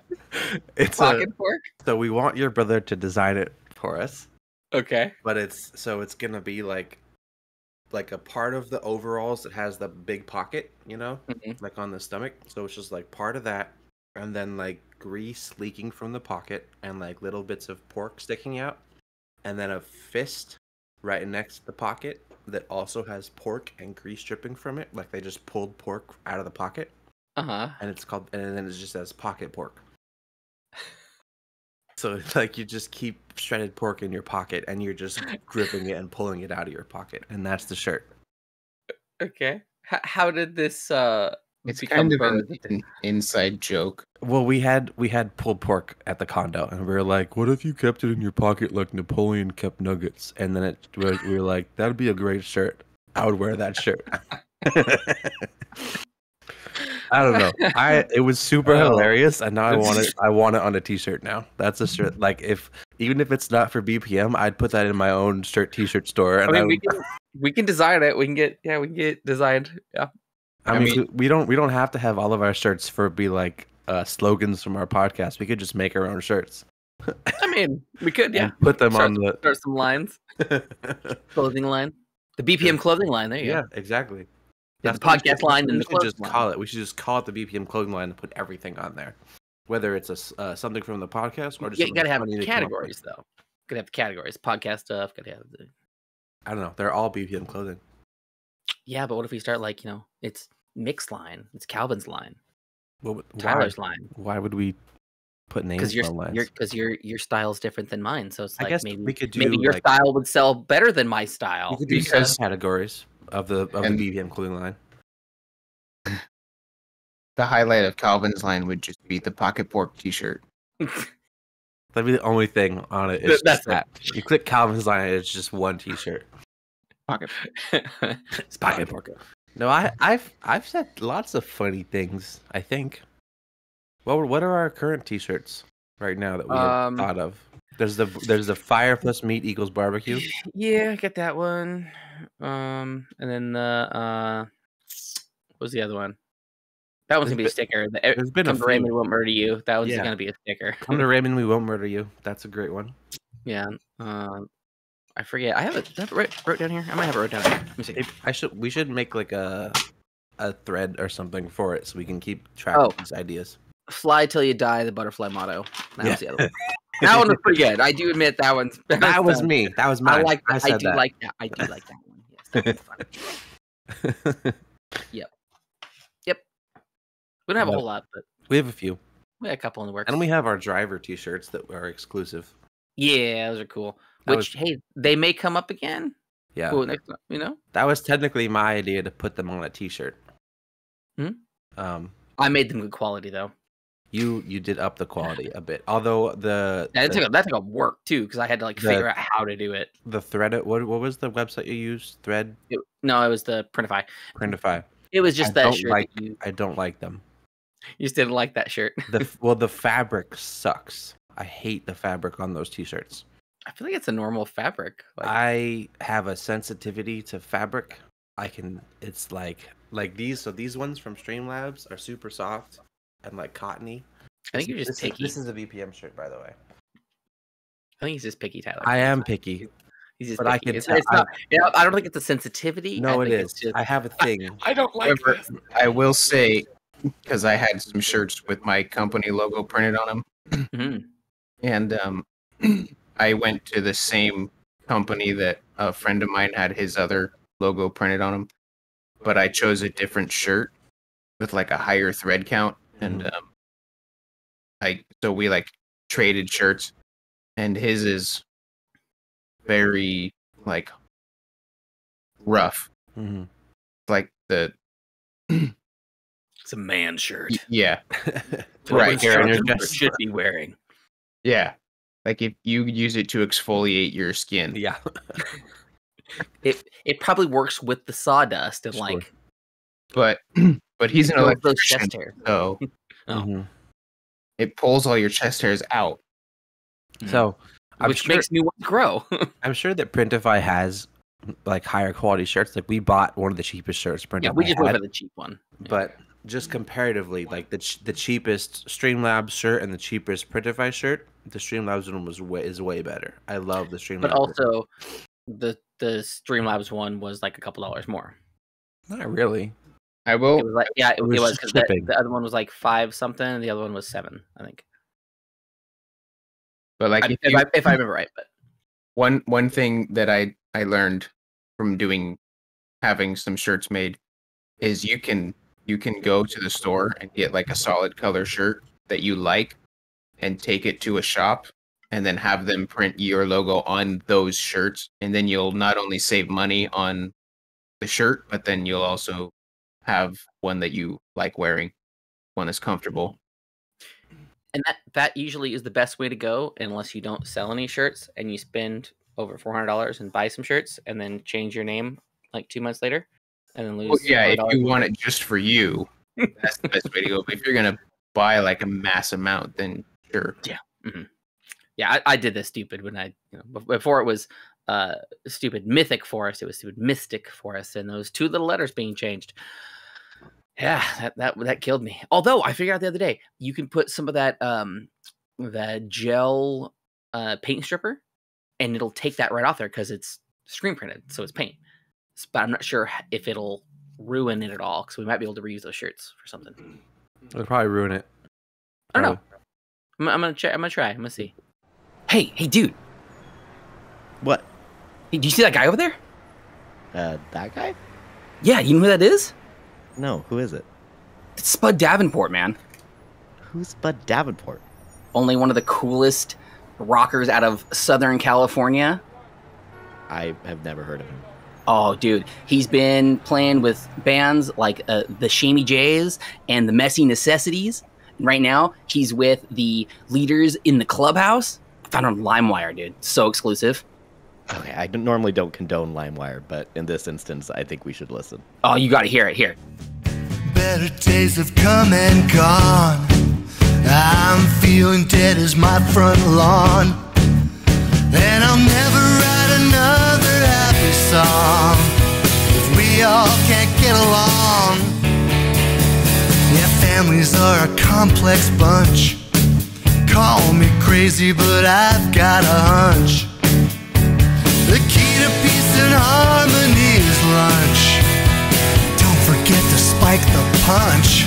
It's Pocket pork? So we want your brother to design it for us, Okay. but it's gonna be like a part of the overalls that has the big pocket, like on the stomach. So it's just like part of that, and then like grease leaking from the pocket, and like little bits of pork sticking out, and then a fist right next to the pocket that also has pork and grease dripping from it. Like they just pulled pork out of the pocket. Uh-huh. And then it just says pocket pork. So it's like you just keep shredded pork in your pocket, and you're just gripping it and pulling it out of your pocket, and that's the shirt. Okay. How did this It's become kind of birthed? an inside joke. Well, we had pulled pork at the condo, and we were like, "What if you kept it in your pocket like Napoleon kept nuggets?" And then we were like, "That'd be a great shirt. I would wear that shirt." I don't know. It was super hilarious, and now I want it on a T-shirt now. That's a shirt. Like even if it's not for BPM, I'd put that in my own T-shirt store. And I mean, we can design it. We can get designed. Yeah. I mean, we don't have to have all of our shirts be like slogans from our podcast. We could just make our own shirts. I mean, we could, yeah. And put them start some lines. Clothing line. The BPM clothing line. There you go. Yeah, exactly. The podcast line and the clothing line. We should just call it the BPM clothing line and put everything on there, whether it's something from the podcast or just you gotta have funny to come up categories with. though. Gotta have categories. Podcast stuff. Gotta have the. I don't know. They're all BPM clothing. Yeah, but what if we start like it's Mick's line, it's Calvin's line, Well, Tyler's line? Why would we put names on lines? Because your style's different than mine, so it's I like guess maybe we could do maybe your like, style would sell better than my style. we could do because- categories of the BPM clothing line. The highlight of Calvin's line would just be the pocket pork T-shirt. That'd be the only thing on it. It's That's just that. You click Calvin's line, it's just one T-shirt. Pocket. It's pocket pork. No, I've said lots of funny things. I think. Well, what are our current T-shirts right now that we have thought of? There's the fire plus meat equals barbecue. Yeah, I get that one. And then what was the other one? That one's gonna be a sticker. There's been a Come to few. Raymond won't murder you. That one's Yeah. gonna be a sticker. Come to Raymond, we won't murder you. That's a great one. Yeah. I forget. I have it wrote down here. I might have it wrote down here. Let me see. We should make like a thread or something for it so we can keep track of these ideas. Fly till you die, the butterfly motto. That was the other one. That one was pretty good. I do admit that one's. That was me. That was mine. I said do that. like that. I do like that one. Yes, that one's funny. Yep. We don't have a whole lot, but We have a few. we had a couple in the works. And we have our driver T-shirts that are exclusive. Yeah, those are cool. That Which, hey, they may come up again. Yeah. Cool, next, That was technically my idea to put them on a T-shirt. I made them good quality though. You did up the quality a bit. Although That took a work too because I had to figure out how to do it. the thread, what was the website you used? Thread No, it was the Printify. Printify. It was just that shirt. I don't like them. You just didn't like that shirt. The fabric sucks. I hate the fabric on those T-shirts. I feel like it's a normal fabric. Like, I have a sensitivity to fabric. It's like these. So these ones from Streamlabs are super soft and like cottony. I think you're just picky. This is a VPM shirt, by the way. I think he's just picky, Tyler. I am picky. He's just but I picky. can It's tell- not. Yeah, I don't think it's a sensitivity. No, I it think is. it's just- I have a thing. I don't like However, this. I will say, because I had some shirts with my company logo printed on them, Mhm. and I went to the same company that a friend of mine had his other logo printed on him, but I chose a different shirt with like a higher thread count, and so we like traded shirts, and his is very like rough, Mhm. like the It's a man shirt. yeah. What Right here on your instructor chest. should be wearing. Yeah. Like if you use it to exfoliate your skin. Yeah. It probably works with the sawdust and Sure. like But he's an those electrician, chest hairs. so Oh. Mhm. it pulls all your chest hairs out. So Which makes me want to grow. I'm sure that Printify has like higher quality shirts. Like we bought one of the cheapest shirts Printify Yeah, we just went had, for the cheap one. Yeah. but just comparatively, like the cheapest Streamlabs shirt and the cheapest Printify shirt, the Streamlabs one is way better. I love the Streamlabs. But also, the Streamlabs one was like a couple dollars more. not really. I will. It was like it was was because shipping. the other one was like 5 something, and the other one was 7, I think. But like If I remember right, but one thing that I learned from having some shirts made is you can go to the store and get like a solid color shirt that you like and take it to a shop and then have them print your logo on those shirts, and then you'll not only save money on the shirt, but then you'll also have one that you like wearing, one that's comfortable. and that usually is the best way to go, unless you don't sell any shirts and you spend over $400 and buy some shirts and then change your name like 2 months later and then lose. Well, yeah, if $400. you want it just for you, that's the best way to go. But if you're gonna buy like a mass amount, then sure. Yeah, I did this stupid when before it was stupid Mythic Forest, it was stupid Mystic Forest, and those 2 little letters being changed. Yeah, that killed me. Although I figured out the other day, you can put some of that gel paint stripper, and it'll take that right off there because it's screen printed, so it's paint. But I'm not sure if it'll ruin it at all, because we might be able to reuse those shirts for something. It'll probably ruin it. I don't know. I'm gonna try. I'm gonna see. Hey, dude. What? Hey, do you see that guy over there? That guy? Yeah, you know who that is? No, who is it? It's Spud Davenport, man. Who's Spud Davenport? Only one of the coolest rockers out of Southern California. I have never heard of him. Oh, dude, he's been playing with bands like the Shamey Jays and the Messy Necessities. And right now, he's with the Leaders in the Clubhouse. I found on LimeWire, dude. So exclusive. Okay, I normally don't condone LimeWire, but in this instance, I think we should listen. Oh, you gotta hear it. Here. Better days have come and gone. I'm feeling dead as my front lawn. And I'll never write another happy song if we all can't get along. Yeah, families are a complex bunch. Call me crazy, but I've got a hunch. The key to peace and harmony is lunch. Don't forget to spike the punch.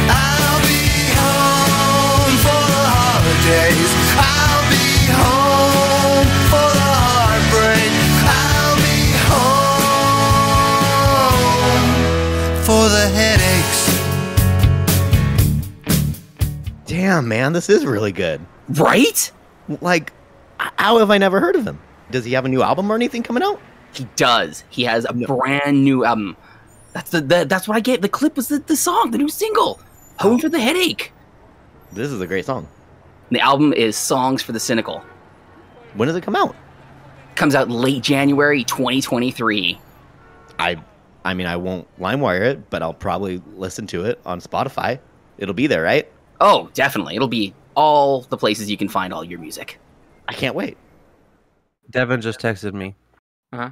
I'll be home for the holidays. I'll be home for the heartbreak. I'll be home for the headaches. Damn, man, this is really good. Right? Like, how have I never heard of him? Does he have a new album or anything coming out? He does. He has a brand new album. That's what I get. The clip was the song, the new single, "Home for the Headache." This is a great song. The album is Songs for the Cynical. When does it come out? Comes out late January 2023. I mean, I won't LimeWire it, but I'll probably listen to it on Spotify. It'll be there, right? Oh, definitely. It'll be all the places you can find all your music. I can't wait. Devin just texted me. Uh-huh.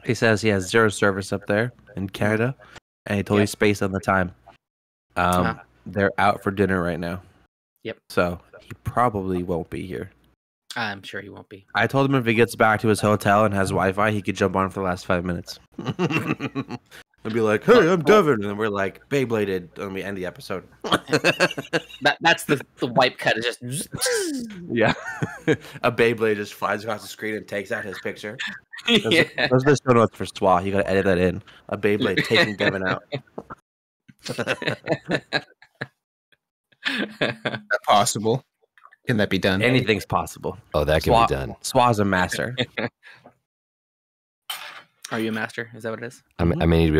He says he has 0 service up there in Canada, and he told you space on the time. They're out for dinner right now. Yep. So he probably won't be here. I'm sure he won't be. I told him if he gets back to his hotel and has Wi-Fi, he could jump on for the last 5 minutes. And be like, "Hey, I'm Devin," and then we're like, "Beybladed," and we end the episode. That's the wipe cut. Is just Yeah, a Beyblade just flies across the screen and takes out his picture. yeah. Those are the show notes for SWA. You gotta edit that in. A Beyblade taking Devin out. That possible? Can that be done? Anything's possible. Oh, that can be done. SWA's a master. Are you a master? Is that what it is? I may need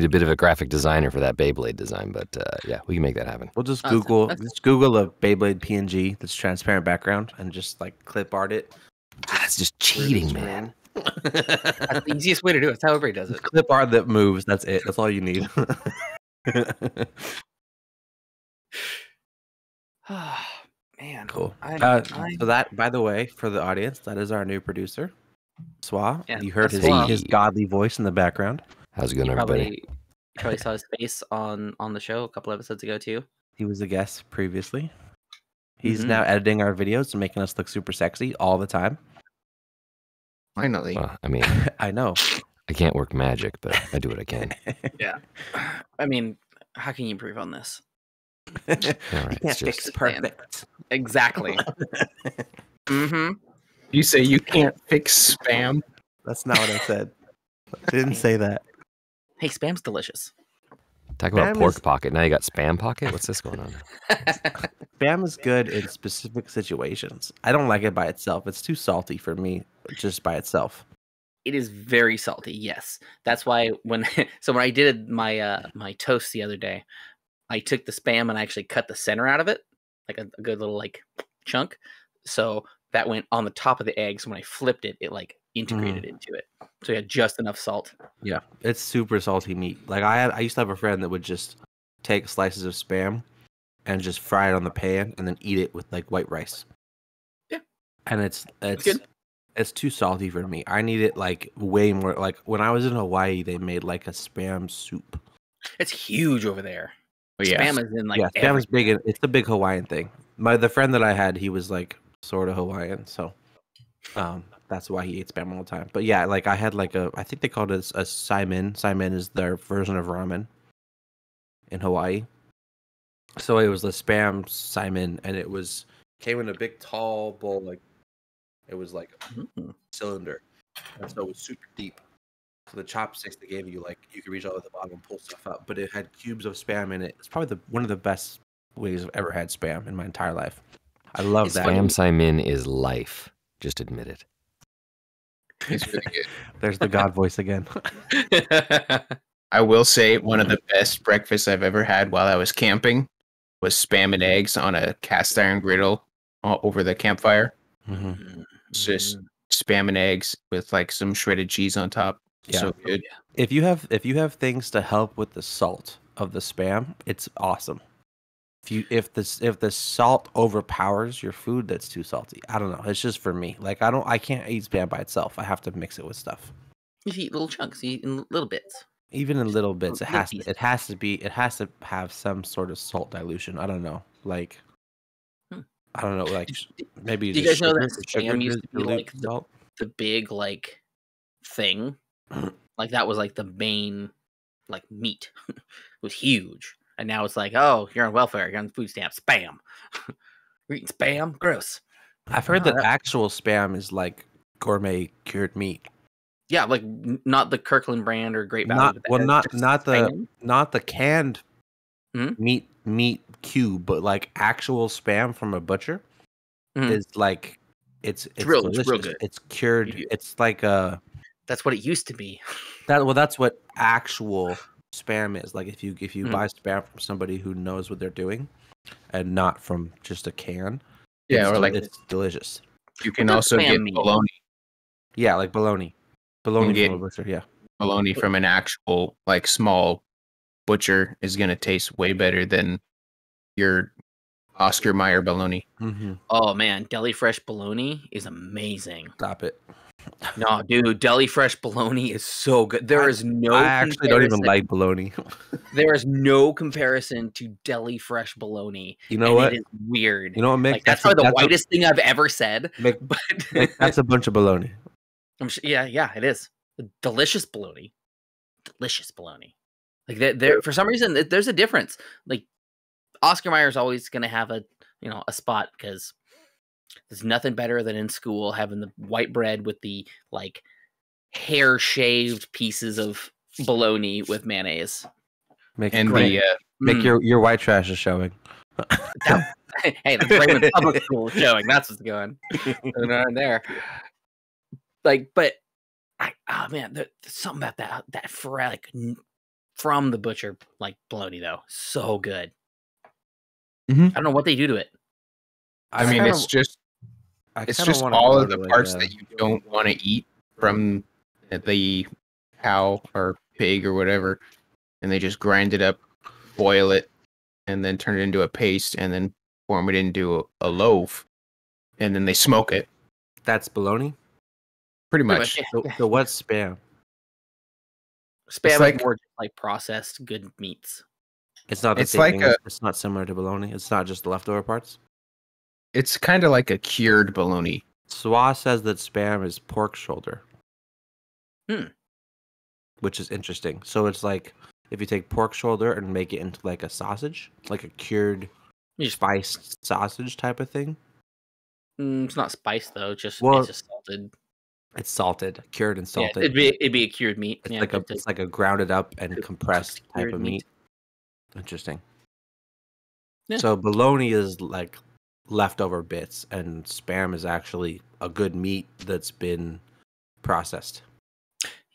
a bit of a graphic designer for that Beyblade design, but yeah, we can make that happen. We'll just That's- Google that's- just Google a Beyblade PNG that's transparent background and just like clip art it. That's just cheating, man. That's the easiest way to do it. That's how everybody does it. Clip art that moves. That's it. That's all you need. Man, Cool. I- So that, by the way, for the audience, that is our new producer, SWA. Yeah, You heard that's his SWA. his godly voice in the background. How's it going, you everybody? probably saw his face on the show a couple episodes ago too. He was a guest previously. He's Mhm. now editing our videos and making us look super sexy all the time. Finally. Well, I mean, I know. I can't work magic, but I do what I can. I mean, how can you improve on this? All right, Can't it's fix just perfect. Exactly. Mm-hmm. You say you can't fix spam? That's not what I said. I didn't say that. Hey, spam's delicious. talk about Spam pork is- pocket. Now you got spam pocket. What's this going on? Spam is good in specific situations. I don't like it by itself. It's too salty for me just by itself. It is very salty. Yes, that's why when I did my my toast the other day, I took the spam and I actually cut the center out of it, like a good little like chunk. So that went on the top of the egg. So when I flipped it, it like integrated into it. So you had just enough salt. Yeah, it's super salty meat. Like I used to have a friend that would just take slices of spam and just fry it on the pan and then eat it with like white rice. Yeah. And it's good. it's too salty for me. I need it like way more. Like when I was in Hawaii, they made like a spam soup. It's huge over there. Oh, yeah. Spam is in like Yeah, spam is everything. big. It's the big Hawaiian thing. The friend that I had, he was like sort of Hawaiian, so that's why he ate spam all the time. But yeah, like I had like I think they called it a saimin. Saimin is their version of ramen in Hawaii. So it was the spam saimin, and it came in a big tall bowl, like it was like a cylinder, and so it was super deep. So the chopsticks they gave you, like you could reach all at the bottom and pull stuff up, but it had cubes of spam in it. It's probably one of the best ways I've ever had spam in my entire life. I love It's that. funny. Spam Simon is life. Just admit it. It's really good. There's the God voice again. I will say one of the best breakfasts I've ever had while I was camping was spam and eggs on a cast iron griddle over the campfire. Mm-hmm. It's just spam and eggs with like some shredded cheese on top. Yeah. So good. If you have things to help with the salt of the spam, it's awesome. If the salt overpowers your food, that's too salty. I don't know. It's just for me. Like I can't eat spam by itself. I have to mix it with stuff. You eat little chunks. You eat in little bits. Even in little bits, it Little has to have some sort of salt dilution. I don't know. Like I don't know. Like maybe Do you just guys know that sugar spam used to be dilute like salt? the big like thing? Like that was like the main like meat. It was huge. And now it's like, oh, you're on welfare, you're on food stamps, spam. You're eating spam? Gross. I've heard that actual spam is like gourmet cured meat. Yeah, like not the Kirkland brand or Great Value. Not but spam. not the canned Mhm. meat cube, but like actual spam from a butcher Mhm. is like it's real delicious. good. It's cured. It's like That's what it used to be. that's what actual spam is. Like if you Mhm. buy spam from somebody who knows what they're doing and not from just a can. Yeah, or like it's delicious. you can What's also spam get meat? bologna. Yeah, like bologna. Bologna get- from a butcher, yeah. Bologna from an actual like small butcher is gonna taste way better than your Oscar Mayer bologna. Mm-hmm. Oh man, deli fresh bologna is amazing. Stop it. No, dude, deli fresh bologna is so good. There is no. I actually don't even like bologna. There is no comparison to deli fresh bologna. You know and what? It is weird. You know what, Mick? Like, that's probably the whitest thing I've ever said. Mick, But Mick, that's a bunch of bologna. I'm sure, yeah, it is. Delicious bologna. Delicious bologna. Like there, for some reason, there's a difference. Like Oscar Mayer is always going to have a spot because there's nothing better than in school having the white bread with the like hair shaved pieces of bologna with mayonnaise. Mick, your white trash is showing. Hey, that's right when public school is showing. That's what's going on there. Like, but oh man, there's something about that from the butcher like bologna though, so good. Mm-hmm. I don't know what they do to it. I mean, it's just all of the parts that you don't want to eat from the cow or pig or whatever, and they just grind it up, boil it, and then turn it into a paste, and then form it into a loaf, and then they smoke it. That's bologna? Pretty much. So what's Spam? Spam is more like processed good meats. It's not the same thing. It's not similar to bologna. It's not just the leftover parts. It's kind of like a cured bologna. Swa says that Spam is pork shoulder. Which is interesting. So it's like if you take pork shoulder and make it into like a sausage, like a cured spiced sausage type of thing. It's not spiced though. It's just salted. It's salted, cured and salted. Yeah, it'd be a cured meat. It's like a grounded up and compressed type of meat. Interesting. Yeah. So bologna is like leftover bits, and Spam is actually a good meat that's been processed.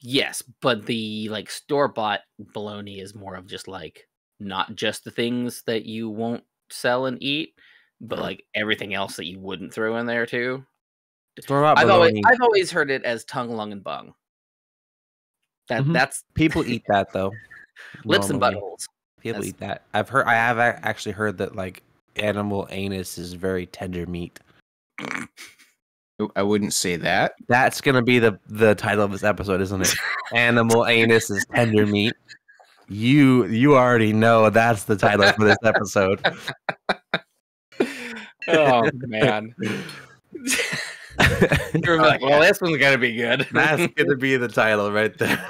Yes, but the like store-bought bologna is more of just like not just the things that you won't sell and eat, but like everything else that you wouldn't throw in there too. I've always heard it as tongue, lung, and bung. That's people eat that though. Lips and buttholes. People eat that. I have actually heard that like animal anus is very tender meat. I wouldn't say that. That's gonna be the title of this episode, isn't it? Animal anus is tender meat. You already know that's the title for this episode. Oh man. You're like, well, this one's gonna be good. That's gonna be the title right there.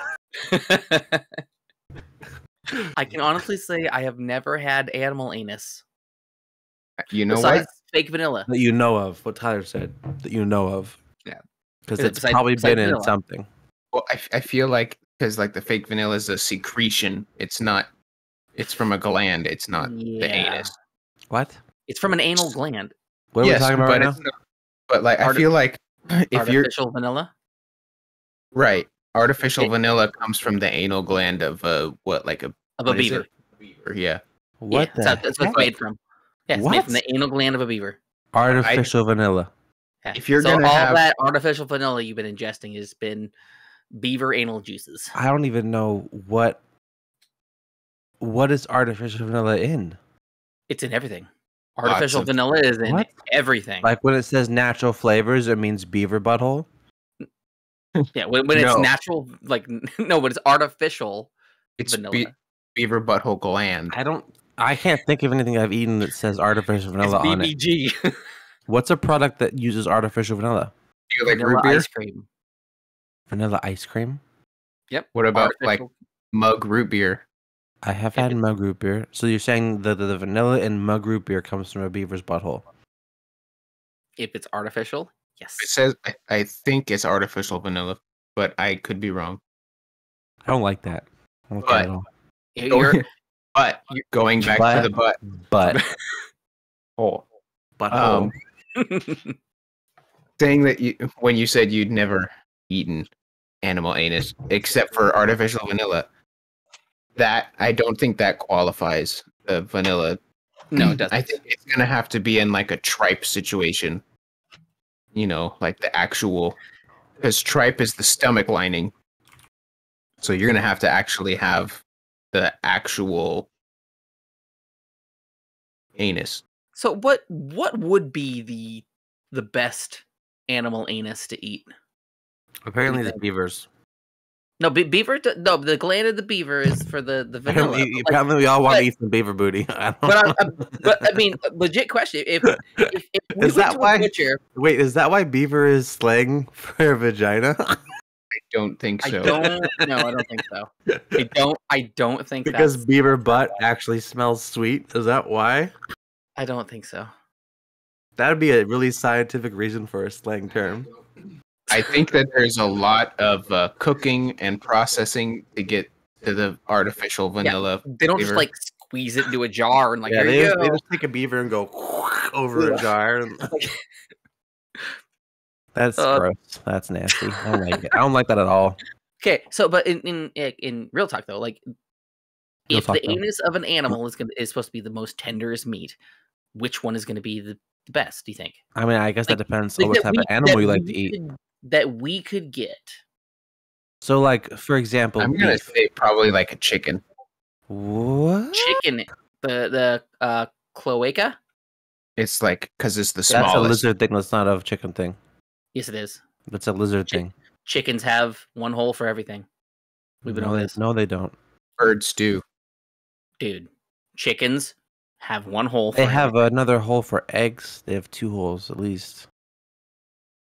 I can honestly say I have never had animal anus. You know what? Fake vanilla. That you know of. What Tyler said. That you know of. Yeah. Because it's probably been in something. Well, I feel like because like the fake vanilla is a secretion. It's not. It's from a gland. It's not the anus. What? It's from an anal gland. What are we talking about right now? But like, I feel like if artificial vanilla. Right. Artificial vanilla comes from the anal gland of a beaver. Yeah. What? Yeah, that's what it's made from. Yeah, it's made from the anal gland of a beaver. Artificial vanilla. Yeah. If you're gonna have that artificial vanilla you've been ingesting has been beaver anal juices. I don't even know what is artificial vanilla in. It's in everything. Artificial vanilla is in everything. Like when it says natural flavors, it means beaver butthole. Yeah, when it's natural, like no, but it's artificial. It's vanilla. Beaver butthole gland. I can't think of anything I've eaten that says artificial vanilla on it. BBG. What's a product that uses artificial vanilla? Do you like vanilla root beer? Ice cream. Vanilla ice cream? Yep. What about like mug root beer? I have had mug root beer. So you're saying that the vanilla in mug root beer comes from a beaver's butthole? If it's artificial, yes. It says I think it's artificial vanilla, but I could be wrong. I don't like that. I don't like that at all. But going back to the butt. Butthole. Saying that when you said you'd never eaten animal anus except for artificial vanilla, that I don't think that qualifies the vanilla. No, it doesn't. I think it's gonna have to be in like a tripe situation. You know, like the actual, because tripe is the stomach lining. So you're gonna have to actually have the actual anus. So what would be the best animal anus to eat? Apparently, the think? beavers. No, beaver. No, the gland of the beaver is for the vanilla. Apparently, we all want to eat some beaver booty. But I mean, legit question: if we Is went that to why? a butcher, Wait, is that why beaver is slang for vagina? I don't think so. I don't think so. I don't think Because that's, beaver butt actually smells sweet. Is that why? I don't think so. That would be a really scientific reason for a slang term. I think that there's a lot of cooking and processing to get to the artificial vanilla. They don't just flavor. like squeeze it into a jar and like Yeah, here they you just, go. they just take a beaver and go over a jar. And... That's gross. That's nasty. I don't like it. I don't like that at all. Okay, so but in real talk though, like if the anus of an animal is supposed to be the most tenderest meat, which one is going to be the best? Do you think? I mean, I guess that depends Like on what type of animal you like to eat. That we could get. So, like, for example, I'm gonna say probably like a chicken. What? Chicken, the cloaca. It's like because it's the That's smallest. a lizard thing. That's not a chicken thing. Yes, it is. That's a lizard thing. Chickens have one hole for everything. We've been over this. No, they don't. Birds do. Dude, chickens have one hole. They have another hole for eggs. They have 2 holes at least.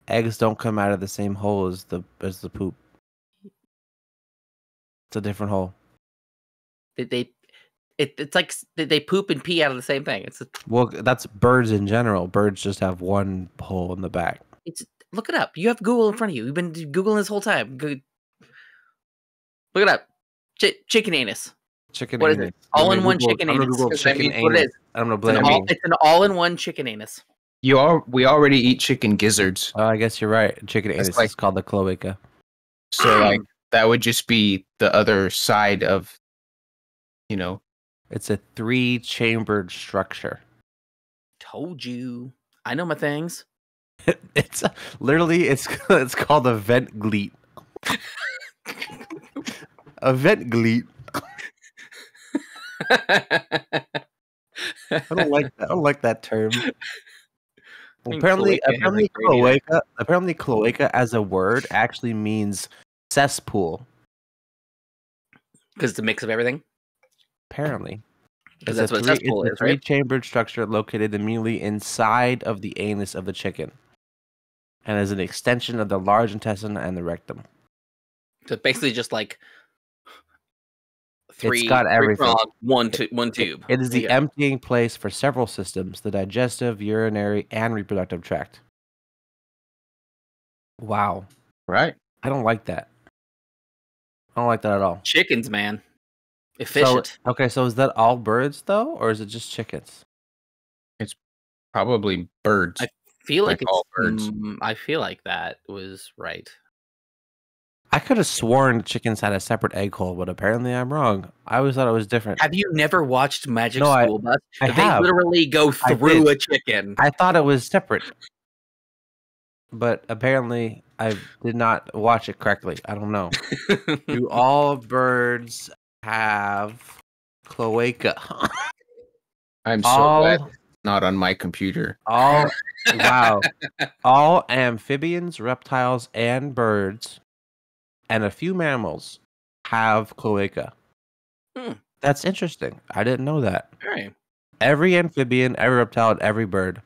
Eggs don't come out of the same hole as the poop. It's a different hole. It's like they poop and pee out of the same thing. Well, that's birds in general. Birds just have one hole in the back. Look it up. You have Google in front of you. We've been Googling this whole time. Look it up. Chicken anus. Chicken what anus. Is it? All-in-one chicken anus. anus. Google chicken anus. I'm gonna blame you. It's an all-in-one chicken anus. We already eat chicken gizzards. I guess you're right. Chicken anus is called the cloaca. So like that would just be the other side of, It's a 3-chambered structure. Told you. I know my things. It's literally it's called a vent gleat. A vent gleat. I don't like that term. Apparently cloaca as a word actually means cesspool. Because it's a mix of everything. Apparently. Because that's what cesspool is, right? 3-chambered structure located immediately inside of the anus of the chicken, and is an extension of the large intestine and the rectum. So it's basically just like It's got everything. One tube. It is the emptying place for several systems: the digestive, urinary, and reproductive tract. Wow. Right. I don't like that. I don't like that at all. Chickens, man. Efficient. So is that all birds though, or is it just chickens? It's probably birds. I feel like it's all birds. I feel like that was right. I could have sworn chickens had a separate egg hole, but apparently I'm wrong. I always thought it was different. Have you never watched Magic School Bus? I They have. literally go through a chicken. I thought it was separate, but apparently I did not watch it correctly. I don't know. Do all birds have cloaca? I'm so glad it's not on my computer. Wow. All amphibians, reptiles, and birds, and a few mammals have cloaca. That's interesting. I didn't know that. All right. Every amphibian, every reptile, and every bird.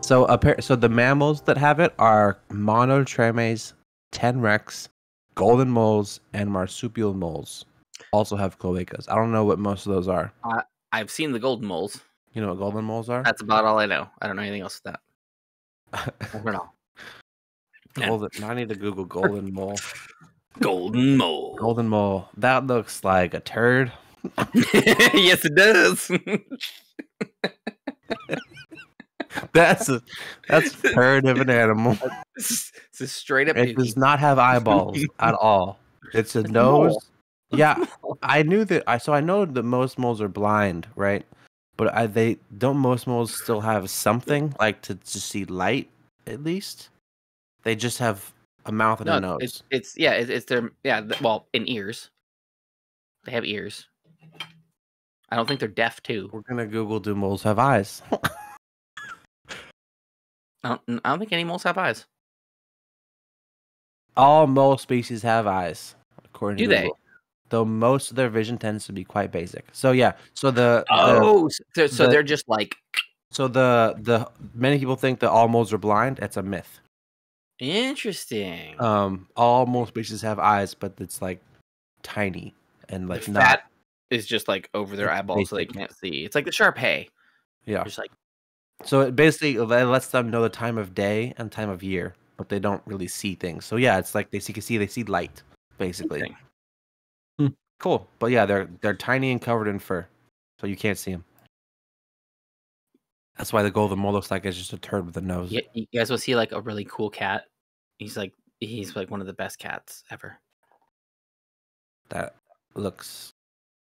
So the mammals that have it are monotremes, tenrex, golden moles, and marsupial moles. Also have cloacas. I don't know what most of those are. I've seen the golden moles. You know what golden moles are? That's about all I know. I don't know anything else with that. I don't know. Golden. I need to Google golden mole. Golden mole. Golden mole. That looks like a turd. Yes, it does. That's a turd of an animal. It's a straight up. It does not have eyeballs at all. It's a nose. Yeah, I knew that. I know that most moles are blind, right? But most moles still have something like to see light at least. They just have a mouth and a nose. It's their well in ears. They have ears. I don't think they're deaf too. We're gonna Google, do moles have eyes? I don't think any moles have eyes. All mole species have eyes, according Do to they? Google. Though most of their vision tends to be quite basic. So yeah, so So they're just like the many people think that all moles are blind. That's a myth. interesting. All mole species have eyes, but it's like tiny and like The not. fat is just like over their It's eyeballs, so they basic. can't see. It's like the Shar Pei. Yeah. Just like So it basically lets them know the time of day and time of year, but they don't really see things. So yeah, it's like they see light, basically. Interesting. Cool. But yeah, they're tiny and covered in fur, so you can't see them. That's why the golden mole looks like it's just a turd with a nose. You guys will see like a really cool cat. He's like one of the best cats ever. That looks.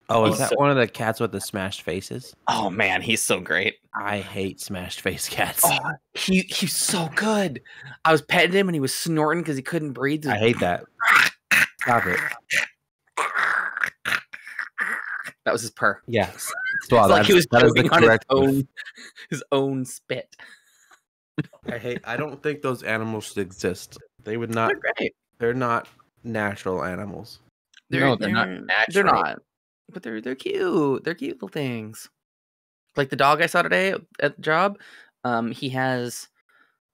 Oh, is He's that so- one of the cats with the smashed faces? Oh man, he's so great. I hate smashed face cats. Oh, he's so good. I was petting him and he was snorting because he couldn't breathe. I hate that. Stop it. That was his purr. Yes. It's like he was that is the choking on correct move. his own spit. I don't think those animals should exist. They would not. They're great. They're not natural animals. No, they're not They're natural. not. But they're cute. They're cute little things. Like the dog I saw today at the job. He has.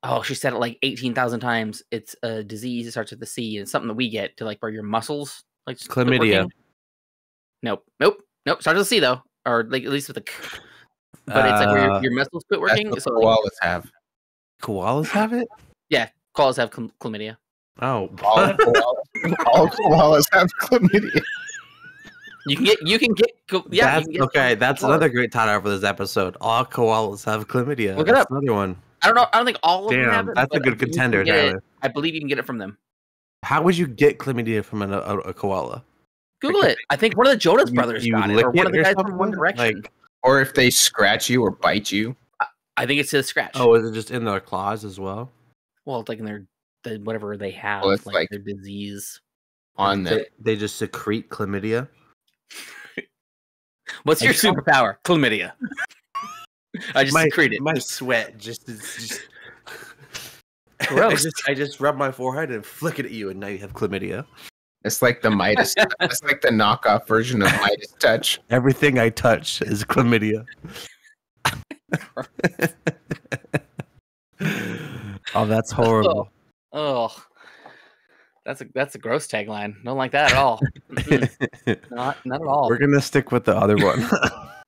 Oh, she said it like 18,000 times. It's a disease. It starts with the C, and it's something that we get to like where your muscles like quit Chlamydia. working. Nope. Starts with a C though, or like at least with a. But it's like where your muscles quit That's working. what So like, koalas have. Koalas have it? yeah, koalas have chlamydia. Oh. All koalas have chlamydia. You can get yeah. You That's, can get okay, some that's koalas. another great title for this episode. All koalas have chlamydia. Look it That's up. another one. I don't know. I don't think all of them have Damn, it. that's a but good I believe you contender, can get it- Tyler. I believe you can get it from them. How would you get chlamydia from a koala? Google it. I think one of the Jonas Brothers you got it, lick or one of it the or guys from One something? Direction. Like- Or if they scratch you or bite you. I think it's a scratch. Oh, is it just in their claws as well? Well, it's like in their whatever they have, Well, it's like, like- their disease. On them. They just secrete chlamydia. What's your superpower? Chlamydia. I just secreted. My sweat just is just. Gross. I just rub my forehead and flick it at you, and now you have chlamydia. It's like the Midas. It's like the knockoff version of Midas Touch. Everything I touch is chlamydia. Oh, that's horrible. Oh, that's a gross tagline. Don't like that at all. not at all. We're gonna stick with the other one.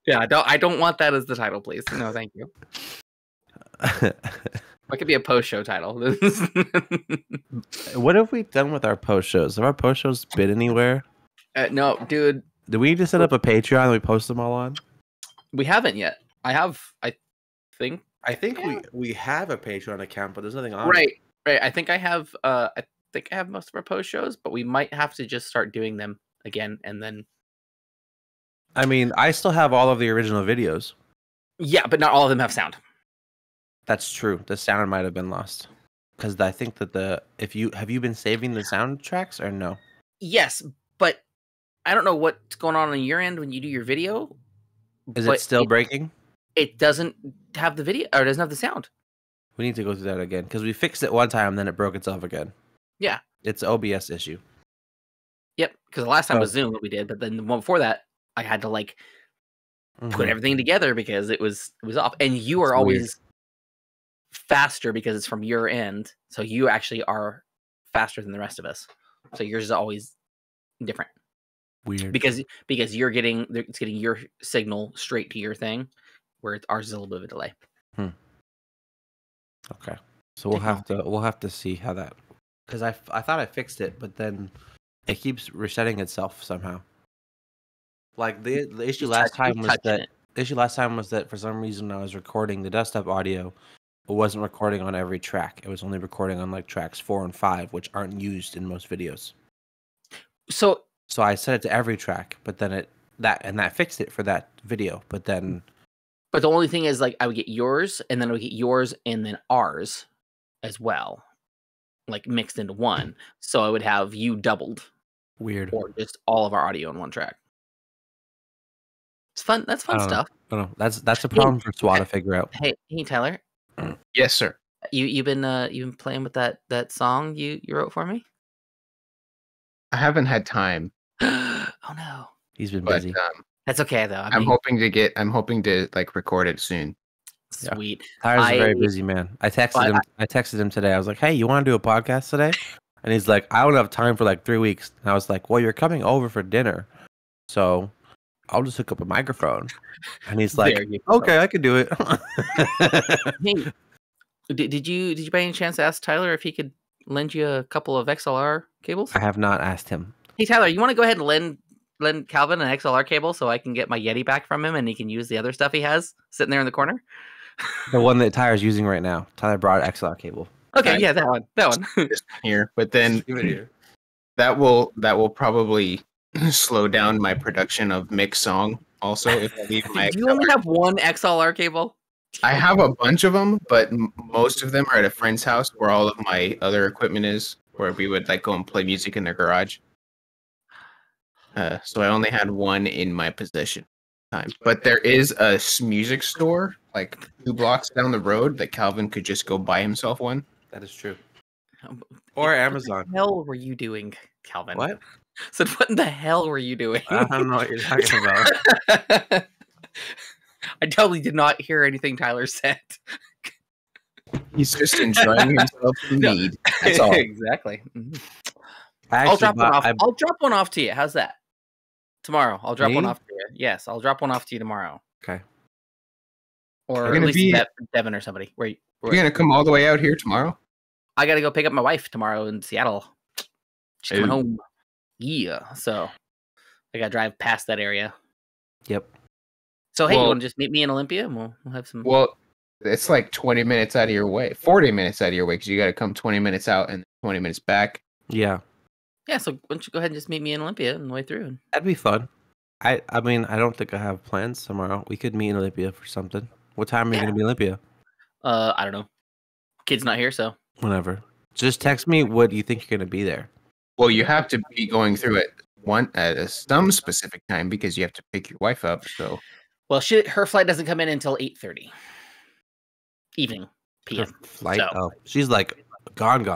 Yeah, I don't want that as the title, please. No, thank you. That could be a post show title. What have we done with our post shows? Have our post shows been anywhere? No, dude, Do we need to set up a Patreon that we post them all on? we haven't yet. I think. I think we have a Patreon account, but there's nothing on it. Right. I think I have most of our post shows, but we might have to just start doing them again and then I mean, I still have all of the original videos. yeah, but not all of them have sound. That's true. The sound might have been lost. Because I think that have you been saving the soundtracks or no? Yes, but I don't know what's going on your end when you do your video. Is but it still breaking? It doesn't have the video or it doesn't have the sound. We need to go through that again because we fixed it one time, then it broke itself again. Yeah. It's an OBS issue. Yep, because the last time Oh. was Zoom that we did, but then the one before that, I had to like put Mhm. everything together because it was off. And you are It's always faster because it's from your end, so you actually are faster than the rest of us. So yours is always different Weird. because it's getting your signal straight to your thing, where ours is a little bit of a delay. Okay. So we'll have to see how that, because I thought I fixed it, but then it keeps resetting itself somehow. Like the issue last time was that the issue last time was that for some reason I was recording the desktop audio, it wasn't recording on every track. It was only recording on like tracks 4 and 5, which aren't used in most videos. So So I set it to every track, but then that fixed it for that video. But then but the only thing is, like, I would get yours, and then I would get yours, and then ours as well, like mixed into one. So I would have you doubled, weird. or just all of our audio in one track. It's fun. That's fun stuff. I don't know. That's a problem for SWAT to figure out. Hey, Tyler. Yes, sir. You've been playing with that song you wrote for me? I haven't had time. Oh no. He's been But busy. That's okay though. I'm hoping to like record it soon. Sweet. Tyler's a very busy man. I texted him today. I was like, "Hey, you want to do a podcast today?" And he's like, "I don't have time for like 3 weeks." And I was like, "Well, you're coming over for dinner, so I'll just hook up a microphone." And he's like, "Okay, I can do it." Hey, did you by any chance ask Tyler if he could lend you a couple of XLR cables? I have not asked him. Hey Tyler, you want to go ahead and lend Calvin an XLR cable so I can get my Yeti back from him and he can use the other stuff he has sitting there in the corner? The one that Tyler's using right now. Tyler brought an XLR cable. Okay, yeah, that one. This one here, but then that will probably slow down my production of Mick's song. Also, if I leave my Do you only have one XLR cable? I have a bunch of them, but most of them are at a friend's house where all of my other equipment is, where we would like go and play music in their garage. So I only had one in my possession. But there is a music store like 2 blocks down the road that Calvin could just go buy himself one. That is true. Or Amazon. What the hell were you doing, Calvin? What? So what in the hell were you doing? I don't know what you're talking about. I totally did not hear anything Tyler said. He's just enjoying himself in need. That's all. Exactly. I'll drop one off to you. How's that? Tomorrow. I'll drop one off to you. Yes, I'll drop one off to you tomorrow. Okay. Or at least that Devin or somebody. You're gonna come all the way out here tomorrow? I gotta go pick up my wife tomorrow in Seattle. She's coming home. Yeah. So I gotta drive past that area. Yep. So hey, you want to just meet me in Olympia and we'll have some. Well, it's like 20 minutes out of your way, 40 minutes out of your way, because you got to come 20 minutes out and 20 minutes back. Yeah. Yeah. So why don't you go ahead and just meet me in Olympia on the way through? That'd be fun. I mean, I don't think I have plans tomorrow. We could meet in Olympia for something. What time are you gonna be in Olympia? I don't know. Kid's not here, so whenever. Just text me what you think you're gonna be there. Well, you have to be going through it at some specific time because you have to pick your wife up. So, well, her flight doesn't come in until 8:30 evening PM. Her flight? So. Oh, she's like gone.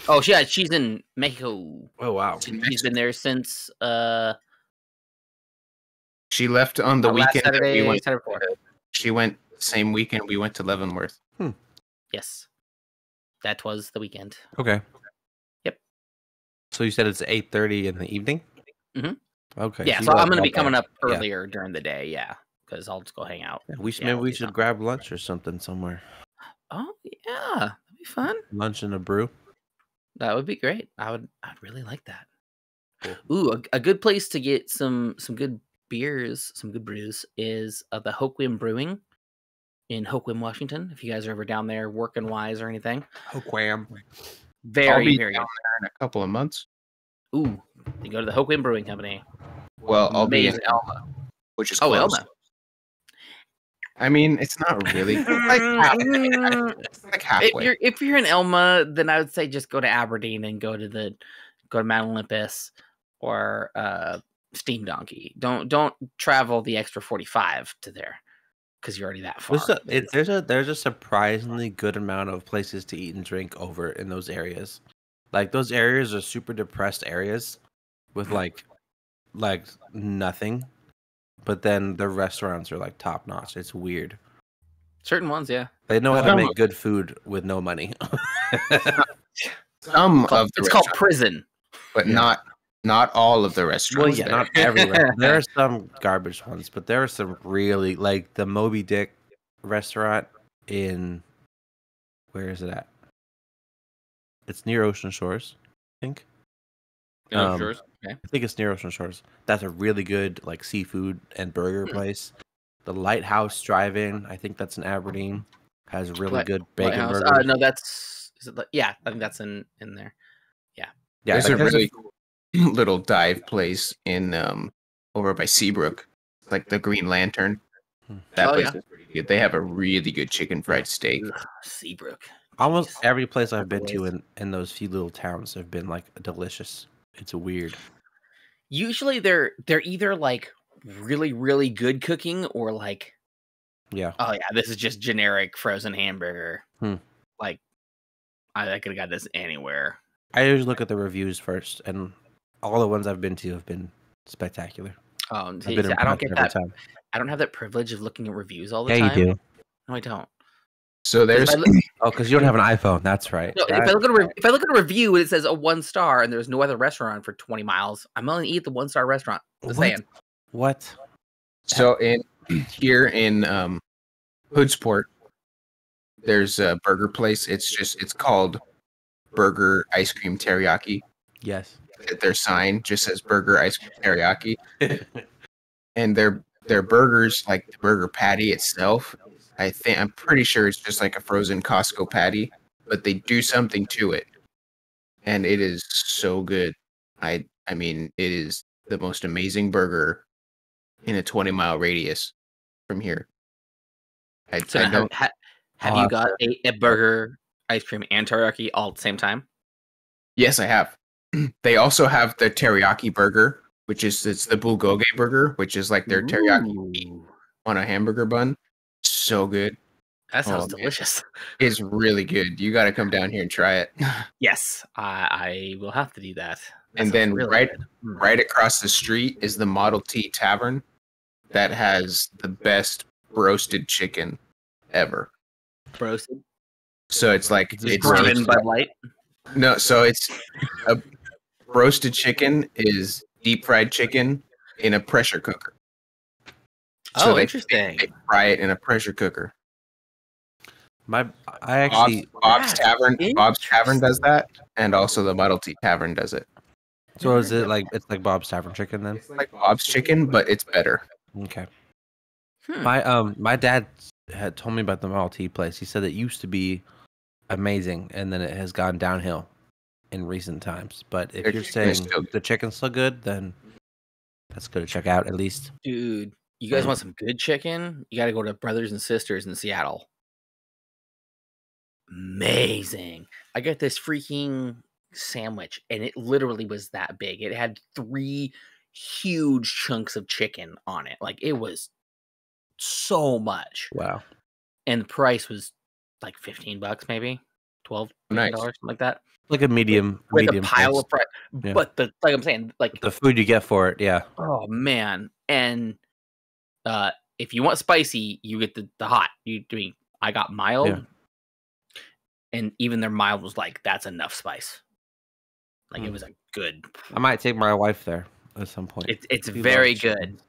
Oh, she's in Mexico. Oh wow, she's been there since. She left on the weekend. Saturday, she went the same weekend we went to Leavenworth. Yes, that was the weekend. Okay. Yep. So you said it's 8:30 in the evening. Mm-hmm. Okay. Yeah, so I'm going to be coming up earlier during the day. Yeah, because I'll just go hang out. Yeah, maybe we should grab lunch or something somewhere. Oh yeah, that'd be fun. Lunch and a brew. That would be great. I'd really like that. Cool. Ooh, a good place to get some good beers, some good brews is the Hoquiam Brewing in Hoquiam, Washington. If you guys are ever down there working wise or anything. Hoquiam. Very down there in a couple of months. Ooh, you go to the Hoquiam Brewing Company. Well, I'll be in Elma, which is close. Elma. I mean, it's not really. It's like halfway. If you're in Elma, then I would say just go to Aberdeen and go to Mount Olympus or Steam Donkey. Don't travel the extra 45 to there because you're already that far. There's a surprisingly good amount of places to eat and drink over in those areas. Like those areas are super depressed areas with like nothing, but then the restaurants are like top notch. It's weird. Certain ones, yeah. They know how to make good food with no money. It's called prison, but not all of the restaurants. Well, yeah, not everywhere. There are some garbage ones, but there are some really like the Moby Dick restaurant in where is it at? It's near Ocean Shores, I think. Okay. I think it's near Ocean Shores. That's a really good like seafood and burger place. The Lighthouse Drive-In, I think that's in Aberdeen, has really good bacon burgers. No, I think that's in there. Yeah. There's a really cool little dive place in over by Seabrook, like the Green Lantern. That place is pretty good. They have a really good chicken fried steak. Seabrook. Almost every place I've been to in those few little towns have been like delicious. It's weird. Usually they're either like really, really good cooking or like, Yeah. oh yeah, this is just generic frozen hamburger. Like, I could have got this anywhere. I usually look at the reviews first, and all the ones I've been to have been spectacular. I've been I don't impressed get every that. time. I don't have that privilege of looking at reviews all the Yeah, time. you do. No, I don't. So there's Oh, because you don't have an iPhone. That's right. No, if I look at a review and it says a 1 star and there's no other restaurant for 20 miles, I'm only eat the 1-star restaurant. Just saying. What? so here in Hoodsport, there's a burger place. It's called Burger Ice Cream Teriyaki. Yes. Their sign just says Burger Ice Cream Teriyaki, and their burgers, like the burger patty itself, I'm pretty sure it's just like a frozen Costco patty, but they do something to it, and it is so good. I mean, it is the most amazing burger in a 20-mile radius from here. So have you got a burger, ice cream, and teriyaki all at the same time? Yes, I have. They also have the teriyaki burger, it's the bulgogi burger, which is like their teriyaki meat on a hamburger bun. So good. That sounds delicious. It's really good. You got to come down here and try it. Yes, I will have to do that. And then right across the street is the Model T Tavern that has the best roasted chicken ever. Roasted? So it's like it's bourbon Bud Light. No, so it's a roasted chicken is deep fried chicken in a pressure cooker. So interesting. They fry it in a pressure cooker. Bob's Tavern does that, and also the Model T Tavern does it. So is it like it's like Bob's Tavern chicken then? It's like Bob's chicken, but it's better. Okay. My dad had told me about the Model T place. He said it used to be amazing, and then it has gone downhill in recent times. But if you're saying the chicken's still good, then that's good to check out at least. Dude, you guys want some good chicken? You got to go to Brothers and Sisters in Seattle. Amazing. I got this freaking sandwich, and it literally was that big. It had 3 huge chunks of chicken on it. Like, it was so much. Wow. And the price was like $15 maybe. $12, nice. something like that. Like a medium with a pile of fries. Yeah. But like I'm saying, like the food you get for it, yeah. Oh man. And if you want spicy, you get the hot. I got mild. Yeah. And even their mild was like, that's enough spice. Like it was a good. I might take my wife there at some point. It's very good.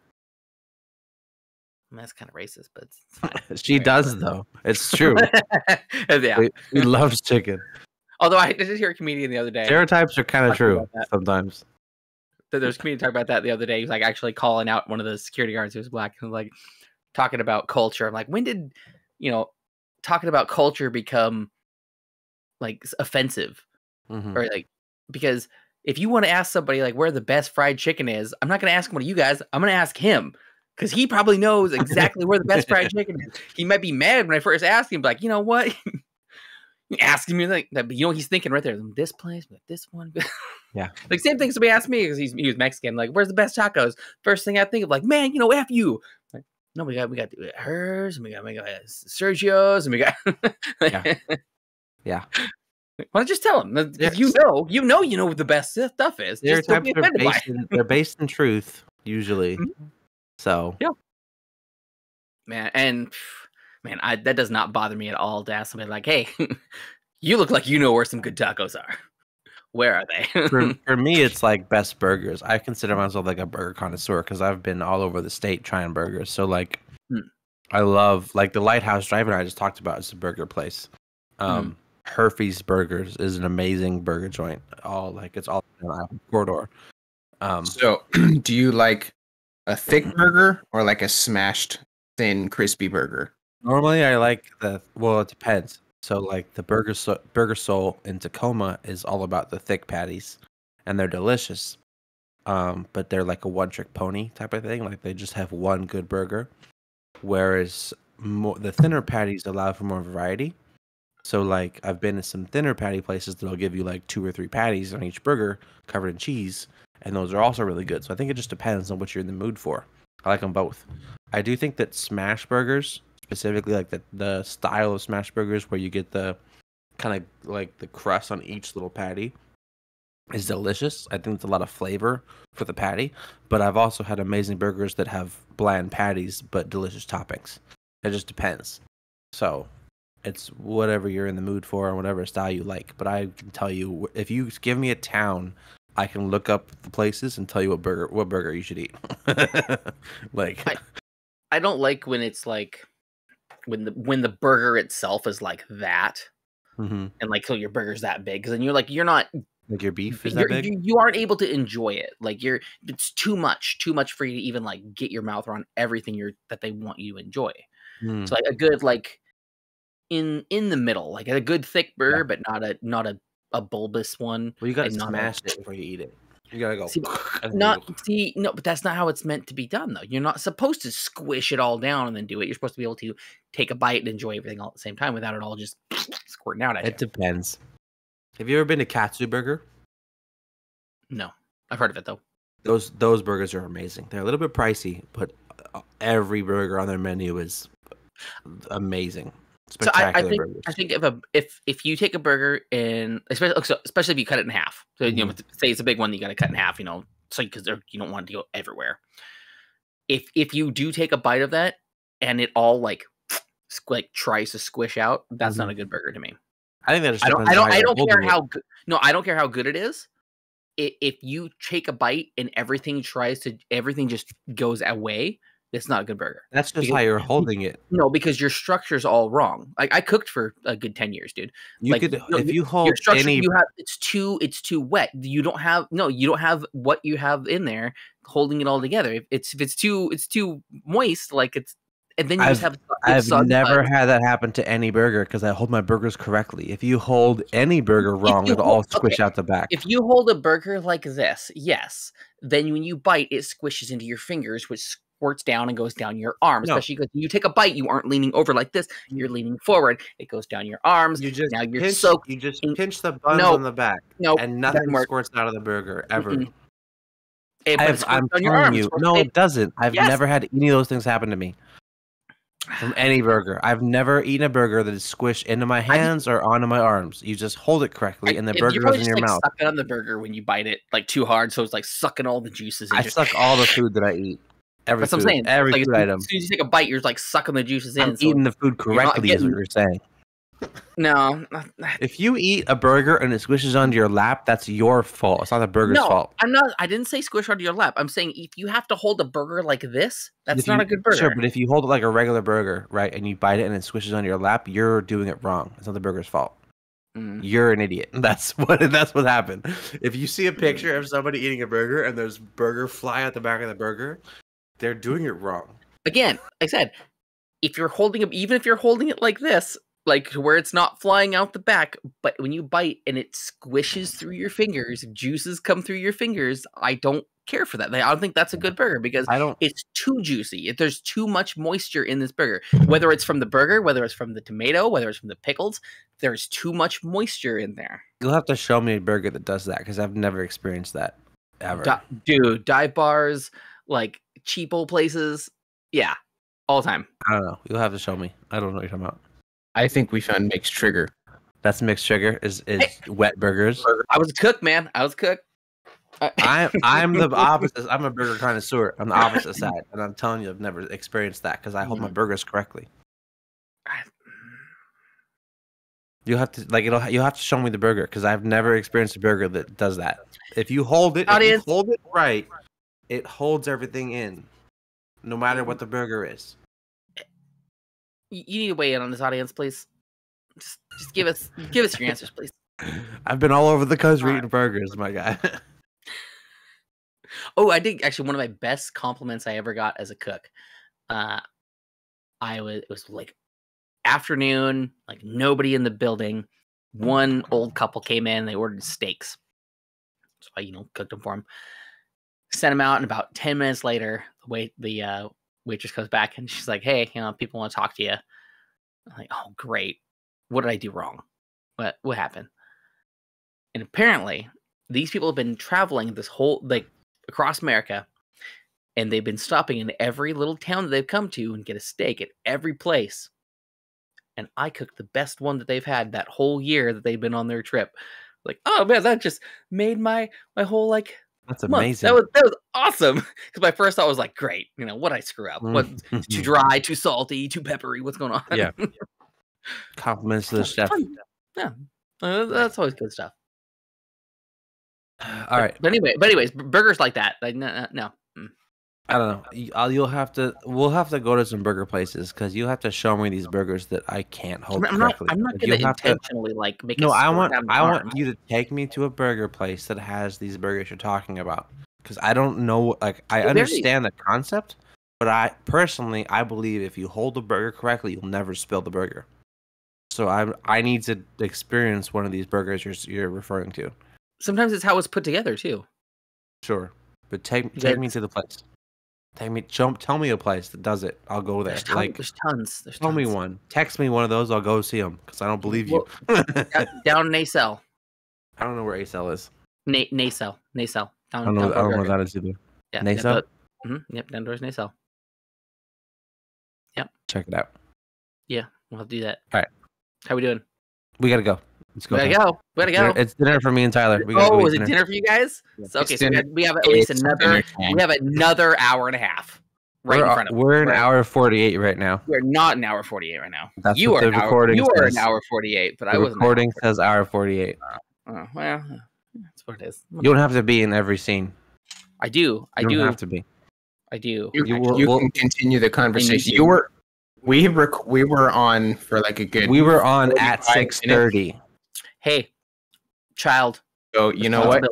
That's kind of racist, but it's fine. She does though. It's true. Yeah. He loves chicken. Although I did hear a comedian the other day. Stereotypes are kind of true sometimes. There's a comedian talking about that the other day. He was like actually calling out one of the security guards who was black and like talking about culture. I'm like, when did talking about culture become like offensive? Or like, because if you want to ask somebody like where the best fried chicken is, I'm not going to ask one of you guys. I'm going to ask him. Because he probably knows exactly where the best fried chicken is. He might be mad when I first asked him, like, you know what? Asking me like that, but he's thinking right there, this place, but this one. Yeah. Like same thing somebody asked me because he was Mexican. Like, where's the best tacos? First thing I think of, like, man, F you. Like, no, we got hers, and we got Sergio's, and we got yeah. Why don't you just tell him? Yes. You know what the best stuff is. Just don't be offended by it. They're based in truth, usually. So yeah, man, that does not bother me at all to ask somebody like, "Hey, you look like you know where some good tacos are. Where are they?" for me, it's like best burgers. I consider myself like a burger connoisseur because I've been all over the state trying burgers. So like, I love like the Lighthouse Drive-In I just talked about. It's a burger place. Herfy's Burgers is an amazing burger joint. It's all in the corridor. So, do you like a thick burger or like a smashed thin crispy burger? Normally I like it depends. So like the Burger Soul in Tacoma is all about the thick patties and they're delicious. But they're like a one-trick pony type of thing. Like they just have one good burger. Whereas the thinner patties allow for more variety. So like I've been to some thinner patty places that'll give you like 2 or 3 patties on each burger covered in cheese. And those are also really good. So I think it just depends on what you're in the mood for. I like them both. I do think that smash burgers, specifically like the style of smash burgers where you get the kind of like the crust on each little patty, is delicious. I think it's a lot of flavor for the patty. But I've also had amazing burgers that have bland patties but delicious toppings. It just depends. So it's whatever you're in the mood for and whatever style you like. But I can tell you, if you give me a town, I can look up the places and tell you what burger you should eat. Like, I don't like when it's like when the burger itself is like that, and like so your burger's that big, because then you're not like your beef is that big. You aren't able to enjoy it. Like it's too much for you to even like get your mouth around everything that they want you to enjoy. So like a good like in the middle, like a good thick burger, but not a bulbous one. Well, you gotta smash it before you eat it. You gotta go. No, but that's not how it's meant to be done, though. You're not supposed to squish it all down and then do it. You're supposed to be able to take a bite and enjoy everything all at the same time without it all just squirting out at you. It depends. Have you ever been to Katsu Burger? No, I've heard of it though. Those burgers are amazing. They're a little bit pricey, but every burger on their menu is amazing. So I think if you take a burger and especially if you cut it in half, so you know, say it's a big one, you got to cut in half, you know, so because you don't want it to go everywhere. If you do take a bite of that and it all like tries to squish out, that's not a good burger to me. I think that just I don't care how good. No, I don't care how good it is. If you take a bite and everything just goes away, it's not a good burger. That's just how you're holding it. No, because your structure's all wrong. Like I cooked for a good 10 years, dude. If you hold your structure, any, it's too wet. You don't have what you have in there holding it all together. If it's too moist, like it's. And then you just have. I've never had that happen to any burger because I hold my burgers correctly. If you hold any burger wrong, it'll all squish out the back. If you hold a burger like this, yes, then when you bite, it squishes into your fingers, which squirts down and goes down your arm. No. Especially because you take a bite, you aren't leaning over like this. You're leaning forward. It goes down your arms. You just now you're pinch, soaked. You just pinch the buns on the back, and nothing squirts out of the burger ever. I'm telling you, no, it doesn't. I've never had any of those things happen to me. From any burger. I've never eaten a burger that is squished into my hands or onto my arms. You just hold it correctly and the burger goes in your mouth. Suck it on the burger when you bite it like too hard, so it's like sucking all the juices. I suck all the food that I eat. That's what I'm saying. Every food item. As soon as you take a bite, you're like sucking the juices in. I'm eating the food correctly is what you're saying. No. If you eat a burger and it squishes onto your lap, that's your fault. It's not the burger's fault. I didn't say squish onto your lap. I'm saying if you have to hold a burger like this, that's not a good burger. Sure, but if you hold it like a regular burger, right, and you bite it and it squishes onto your lap, you're doing it wrong. It's not the burger's fault. You're an idiot. That's what happened. If you see a picture of somebody eating a burger and there's burger fly out the back of the burger, they're doing it wrong. Again, I said, if you're holding it, even if you're holding it like this, like where it's not flying out the back, but when you bite and it squishes through your fingers, juices come through your fingers, I don't care for that. I don't think that's a good burger because it's too juicy. There's too much moisture in this burger. Whether it's from the burger, whether it's from the tomato, whether it's from the pickles, there's too much moisture in there. You'll have to show me a burger that does that because I've never experienced that ever. Dude, dive bars, like cheapo places, yeah, all the time. I don't know. You'll have to show me. I don't know what you're talking about. I think we found Mick's trigger. That's Mick's trigger is wet burgers. I was a cook, man. I was a cook. I'm the opposite. I'm a burger connoisseur. I'm the opposite side, and I'm telling you, I've never experienced that because I hold my burgers correctly. You have to you have to show me the burger because I've never experienced a burger that does that. If you hold it, right, it holds everything in, no matter what the burger is. You need to weigh in on this, audience, please. Just give us your answers, please. I've been all over the country eating burgers, my guy. Oh, I did actually one of my best compliments I ever got as a cook. It was like afternoon, like nobody in the building. One old couple came in, they ordered steaks. So I, cooked them for them. Sent them out, and about 10 minutes later, the waitress comes back and she's like, "Hey, people want to talk to you." I'm like, "Oh, great. What did I do wrong? What happened?" And apparently, these people have been traveling this whole across America, and they've been stopping in every little town that they've come to and get a steak at every place. And I cooked the best one that they've had that whole year that they've been on their trip. Like, oh man, that just made my whole like That's month. amazing. That was awesome. Because my first thought was like, great, what'd I screw up? What too dry, too salty, too peppery? What's going on? Yeah. Compliments to the chef. Yeah, that's always good stuff. All right. But anyways, burgers like that. Like, no. I don't know. We'll have to go to some burger places because you have to show me these burgers that I can't hold correctly. I'm not gonna intentionally like make. No, I want you to take me to a burger place that has these burgers you're talking about because I don't know. Like I understand the concept, but I believe if you hold the burger correctly, you'll never spill the burger. So I need to experience one of these burgers you're referring to. Sometimes it's how it's put together too. Sure, but take me to the place. Tell me a place that does it. I'll go there. There's tons. Tell me one. Text me one of those. I'll go see them because I don't believe you. Down Nacelle. I don't know where Acel is. Nacelle. I don't know what that is either. Yeah, Nacelle? Yep, down towards Nacelle. Yep. Check it out. Yeah, we'll have to do that. All right. How we doing? We gotta go. Let's go. We gotta go. It's dinner for me and Tyler. Is it dinner for you guys? So, okay, so we have at least another hour and a half in front of us. We're an hour 48 right now. We're not an hour 48 right now. That's you what are the recording says. You are an hour 48, but I wasn't. The recording says hour 48. Well, that's what it is. You don't have to be in every scene. I do. You don't have to be. I do. You can continue the conversation. We were on for like a good. We were on at 6:30. Hey, child. So you know what?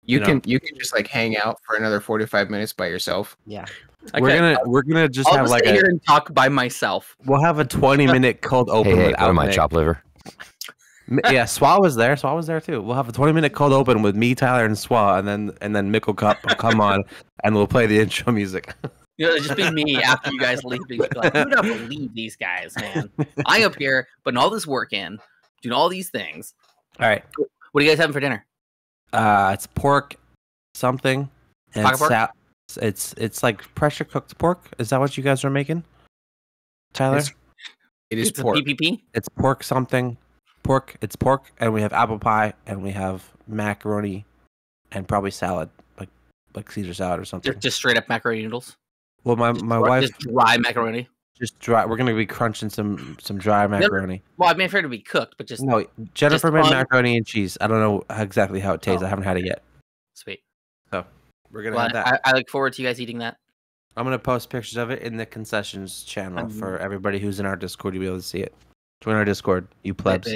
You can just like hang out for another 45 minutes by yourself. Yeah. Okay. We're gonna just I'll have like sit here and talk by myself. We'll have a 20-minute cold open. Hey, out of my chop liver. Yeah, Swa was there. Swa was there too. We'll have a 20-minute cold open with me, Tyler, and Swa, and then Mick will come on, and we'll play the intro music. It'll just be me after you guys leave. Like, you don't believe these guys, man. I'm up here putting all this work in, doing all these things. All right. What are you guys having for dinner? It's pork something. And Pork? it's like pressure cooked pork. Is that what you guys are making, Tyler? It is It's pork. a PPP? It's pork something. It's pork, and we have apple pie, and we have macaroni, and probably salad, like Caesar salad or something. Just straight up macaroni noodles. Well, my wife just dry macaroni. just dry. We're gonna be crunching some dry macaroni. Well, I mean, for it to be cooked, but just No, Jennifer made just macaroni and cheese. I don't know exactly how it tastes. I haven't had it yet. Sweet. So we're gonna Well, have that. I look forward to you guys eating that. I'm gonna post pictures of it in the concessions channel for everybody who's in our Discord. You'll be able to see it. Join our Discord, you plebs.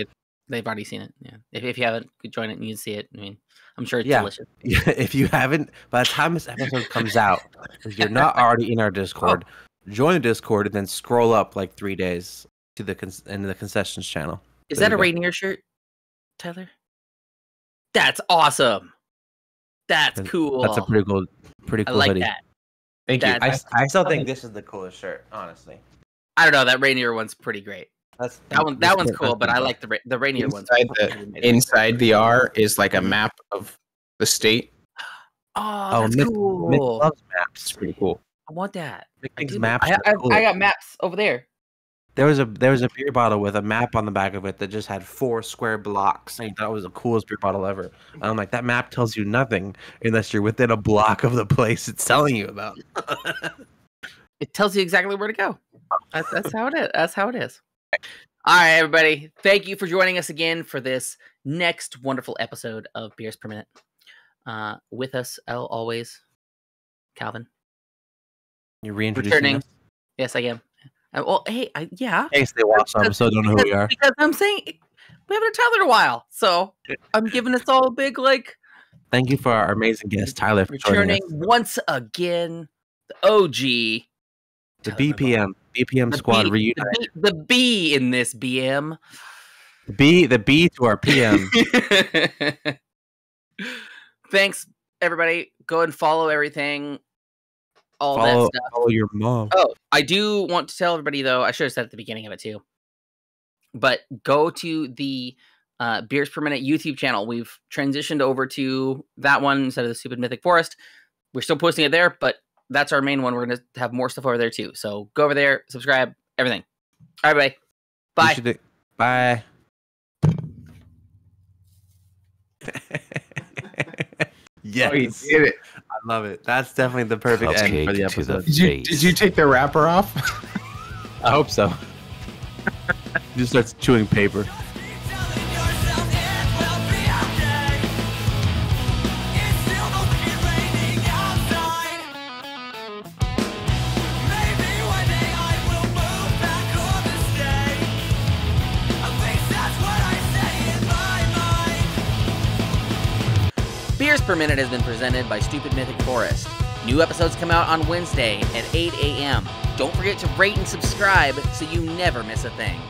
They've already seen it. Yeah. If you haven't, join it and you can see it. I mean, I'm sure it's Yeah. delicious. If you haven't, by the time this episode comes out, if you're not already in our Discord, join the Discord and then scroll up like 3 days to into the concessions channel. Is There that a you go. Rainier shirt, Tyler? That's awesome. That's cool. That's a pretty cool I like hoodie. that. Thank you. I still think this is the coolest shirt, honestly. I don't know. That Rainier one's pretty great. That one's cool, but I like the Rainier one. Inside the R is like a map of the state. Oh, that's Mick cool. loves maps. It's pretty cool. I want that. Mick I thinks do. maps I are cool. got maps over there. There was a beer bottle with a map on the back of it that just had 4 square blocks. I thought it was the coolest beer bottle ever. And I'm like, that map tells you nothing unless you're within a block of the place it's telling you about. It tells you exactly where to go. That's how it is. That's how it is. All right, everybody. Thank you for joining us again for this next wonderful episode of Beers Per Minute. With us, always, Calvin. You're reintroducing Returning. us? Yes, I am. Well, hey, yeah. In case they watch some, so don't know who we are. Because I'm saying we haven't had Tyler in a while, so I'm giving us all a big Thank you for our amazing guest, Tyler, for joining returning us. once again. The OG. The BPM squad reunited. The B in this BM. The B to our PM. Thanks, everybody. Go and follow everything. All that stuff. Follow your mom. Oh, I do want to tell everybody, though, I should have said at the beginning of it, too. But go to the Beers Per Minute YouTube channel. We've transitioned over to that one instead of the Stupid Mythic Forest. We're still posting it there, but that's our main one. We're gonna have more stuff over there too. So go over there, subscribe, everything. All right, bye. Bye. Yes. Oh, you did it. I love it. That's definitely the perfect end for the Cupcake to the episode. Did you take the wrapper off? I hope so. He just starts chewing paper. Beers Per Minute has been presented by Stupid Mythic Forest. New episodes come out on Wednesday at 8 a.m. Don't forget to rate and subscribe so you never miss a thing.